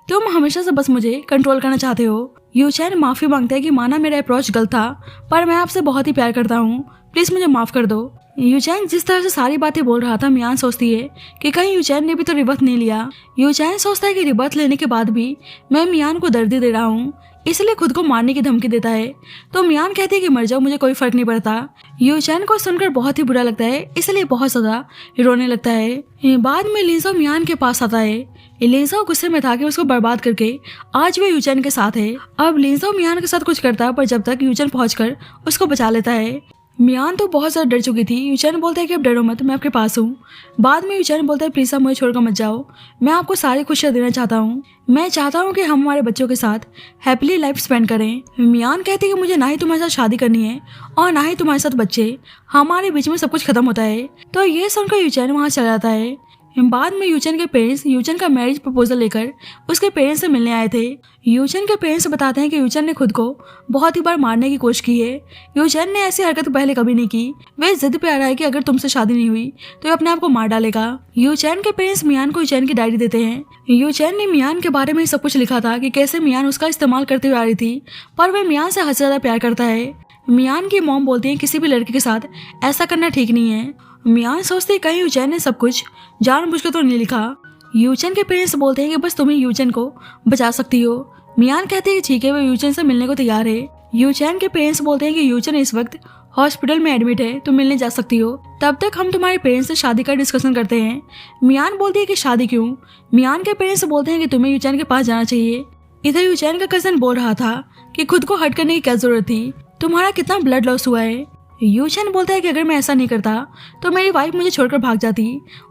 तुम हमेशा से बस मुझे कंट्रोल करना चाहते हो। यूचैन माफी मांगता है कि माना मेरा अप्रोच गलत था, पर मैं आपसे बहुत ही प्यार करता हूँ, प्लीज मुझे माफ कर दो। यूचैन जिस तरह से सारी बातें बोल रहा था, मियान सोचती है कि कहीं यूचैन ने भी तो रिबर्थ नहीं लिया। यूचैन सोचता है कि रिबर्थ लेने के बाद भी मैं मियान को दर्द दे रहा हूँ, इसलिए खुद को मारने की धमकी देता है। तो मियान कहती है कि मर जाओ, मुझे कोई फर्क नहीं पड़ता। यूचैन को सुनकर बहुत ही बुरा लगता है, इसलिए बहुत ज्यादा रोने लगता है। बाद में लिंजो मियान के पास आता है। लिंजो गुस्से में था कि उसको बर्बाद करके आज वो यूचैन के साथ है। अब लिंजो मियान के साथ कुछ करता है, पर जब तक यूचैन पहुंचकर उसको बचा लेता है। मियान तो बहुत ज़्यादा डर चुकी थी। यूचैन बोलता है कि अब डरो मत, मैं आपके पास हूँ। बाद में यूचैन बोलता है प्लीज आप मुझे छोड़कर मत जाओ, मैं आपको सारी खुशियाँ देना चाहता हूँ। मैं चाहता हूँ कि हम हमारे बच्चों के साथ हैप्पीली लाइफ स्पेंड करें। मियान कहती है कि मुझे ना ही तुम्हारे साथ शादी करनी है और ना ही तुम्हारे साथ बच्चे, हमारे बीच में सब कुछ खत्म होता है। तो ये सुनकर यूचैन वहाँ चला जाता है। बाद में यूचैन के पेरेंट्स यूचैन का मैरिज प्रपोजल लेकर उसके पेरेंट्स से मिलने आए थे। यूचैन के पेरेंट्स बताते हैं कि यूचैन ने खुद को बहुत ही बार मारने की कोशिश की है। यूचैन ने ऐसी हरकत पहले कभी नहीं की। वे जिद पे आ रहा है कि अगर तुमसे शादी नहीं हुई तो ये अपने आप को मार डालेगा। यूचैन के पेरेंट्स मियान को यूचैन की डायरी देते हैं। यूचैन ने मियान के बारे में सब कुछ लिखा था कि कैसे मियान उसका इस्तेमाल करते हुए आ रही थी, पर वह मियान से हद से ज्यादा प्यार करता है। मियान की मॉम बोलती है किसी भी लड़के के साथ ऐसा करना ठीक नहीं है। मियान सोचती है कहीं यूचैन ने सब कुछ जानबूझकर तो नहीं लिखा। यूचैन के पेरेंट्स बोलते हैं कि बस तुम ही यूचैन को बचा सकती हो। मियान कहती है कि ठीक है, वो यूचैन से मिलने को तैयार है। यूचैन के पेरेंट्स बोलते हैं कि यूचैन इस वक्त हॉस्पिटल में एडमिट है, तुम मिलने जा सकती हो, तब तक हम तुम्हारे पेरेंट्स से शादी का डिस्कशन करते हैं। मियान बोलती है कि शादी क्यों। मियान के पेरेंट्स बोलते हैं कि तुम्हें यूचैन के पास जाना चाहिए। इधर यूचैन का कजन बोल रहा था कि खुद को हर्ट करने की क्या जरूरत थी, तुम्हारा कितना ब्लड लॉस हुआ है। यूचैन बोलता है कि अगर मैं ऐसा नहीं करता तो मेरी वाइफ मुझे छोड़कर भाग जाती।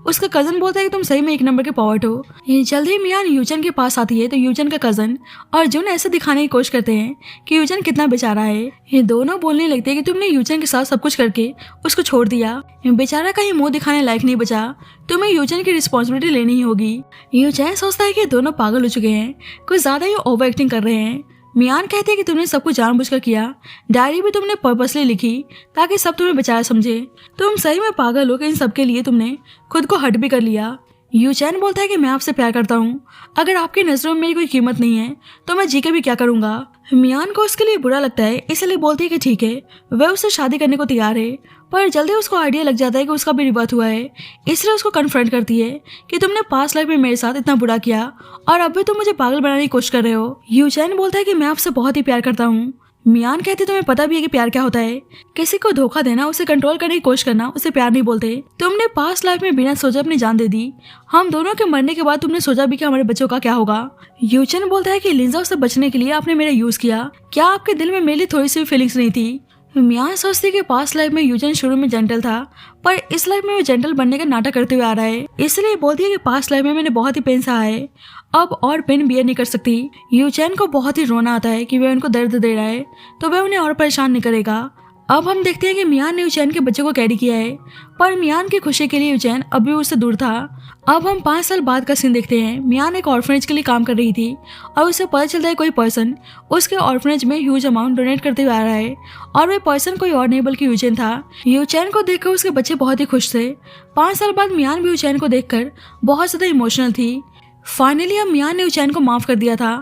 उसका कजन बोलता है कि तुम सही में एक नंबर के पॉवर्ट हो। जल्दी मियान यूचैन के पास आती है तो यूचैन का कजन और जुन ऐसे दिखाने की कोशिश करते हैं कि यूचैन कितना बेचारा है। ये दोनों बोलने लगते हैं कि तुमने यूचैन के साथ सब कुछ करके उसको छोड़ दिया, बेचारा कहीं मुंह दिखाने लायक नहीं बचा, तुम्हें यूचैन की रिस्पॉन्सिबिलिटी लेनी ही होगी। यूचैन सोचता है कि दोनों पागल हो चुके हैं, कुछ ज्यादा ही ओवर एक्टिंग कर रहे हैं। मियान कहती है कि तुमने सब कुछ जानबूझकर किया, डायरी भी तुमने पर्पसली लिखी ताकि सब तुम्हें बेचारा समझे, तुम सही में पागल हो कि इन सब के लिए तुमने खुद को हर्ट भी कर लिया। यूचैन बोलता है कि मैं आपसे प्यार करता हूँ, अगर आपकी नजरों में मेरी कोई कीमत नहीं है तो मैं जी के भी क्या करूँगा। मियान को उसके लिए बुरा लगता है, इसलिए बोलती है कि ठीक है, वह उससे शादी करने को तैयार है। पर जल्दी उसको आइडिया लग जाता है कि उसका भी रिबर्थ हुआ है, इसलिए उसको कन्फ्रंट करती है कि तुमने पास्ट लाइफ में मेरे साथ इतना बुरा किया और अब भी तुम मुझे पागल बनाने की कोशिश कर रहे हो। यूचैन बोलता है कि मैं आपसे बहुत ही प्यार करता हूँ। मियान कहती तुम्हें पता भी है कि प्यार क्या होता है, किसी को धोखा देना, उसे कंट्रोल करने की कोशिश करना, उसे प्यार नहीं बोलते। तुमने पास्ट लाइफ में बिना सोचे अपनी जान दे दी, हम दोनों के मरने के बाद तुमने सोचा भी कि हमारे बच्चों का क्या होगा। यूचैन बोलता है कि लिंजा से बचने के लिए आपने मेरा यूज किया, क्या आपके दिल में मेरे लिए थोड़ी सी भी फीलिंग्स नहीं थी। मियान सोचती कि पास्ट लाइफ में यूचैन शुरू में जेंटल था, पर इस लाइफ में वो जेंटल बनने का नाटक करते हुए आ रहा है, इसलिए बोलती है कि पास्ट लाइफ में मैंने बहुत ही पेन सहा है, अब और पेन बियर नहीं कर सकती। यूचैन को बहुत ही रोना आता है कि वह उनको दर्द दे रहा है, तो वह उन्हें और परेशान नहीं करेगा। अब हम देखते हैं कि मियान ने यूचैन के बच्चे को कैरी किया है, पर मियान की खुशी के लिए यूचैन अभी उससे दूर था। अब हम 5 साल बाद का सीन देखते हैं। मियान एक ऑर्फनेज के लिए काम कर रही थी और उसे पता चलता है कोई पर्सन उसके ऑर्फनेज में ह्यूज अमाउंट डोनेट करते हुए आ रहा है, और वह पर्सन कोई और नहीं बल्कि यूचैन था। यूचैन को देखकर उसके बच्चे बहुत ही खुश थे। 5 साल बाद मियान भी यूचैन को देखकर बहुत ज्यादा इमोशनल थी। फाइनली अब मियान ने यूचैन को माफ कर दिया था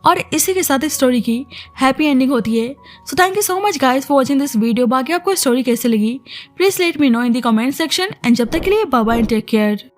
और इसी के साथ इस स्टोरी की हैप्पी एंडिंग होती है। So thank you so much guys for watching this video. बाकी आपको स्टोरी कैसे लगी please let me know in the comment section, and जब तक के लिए bye bye and take care.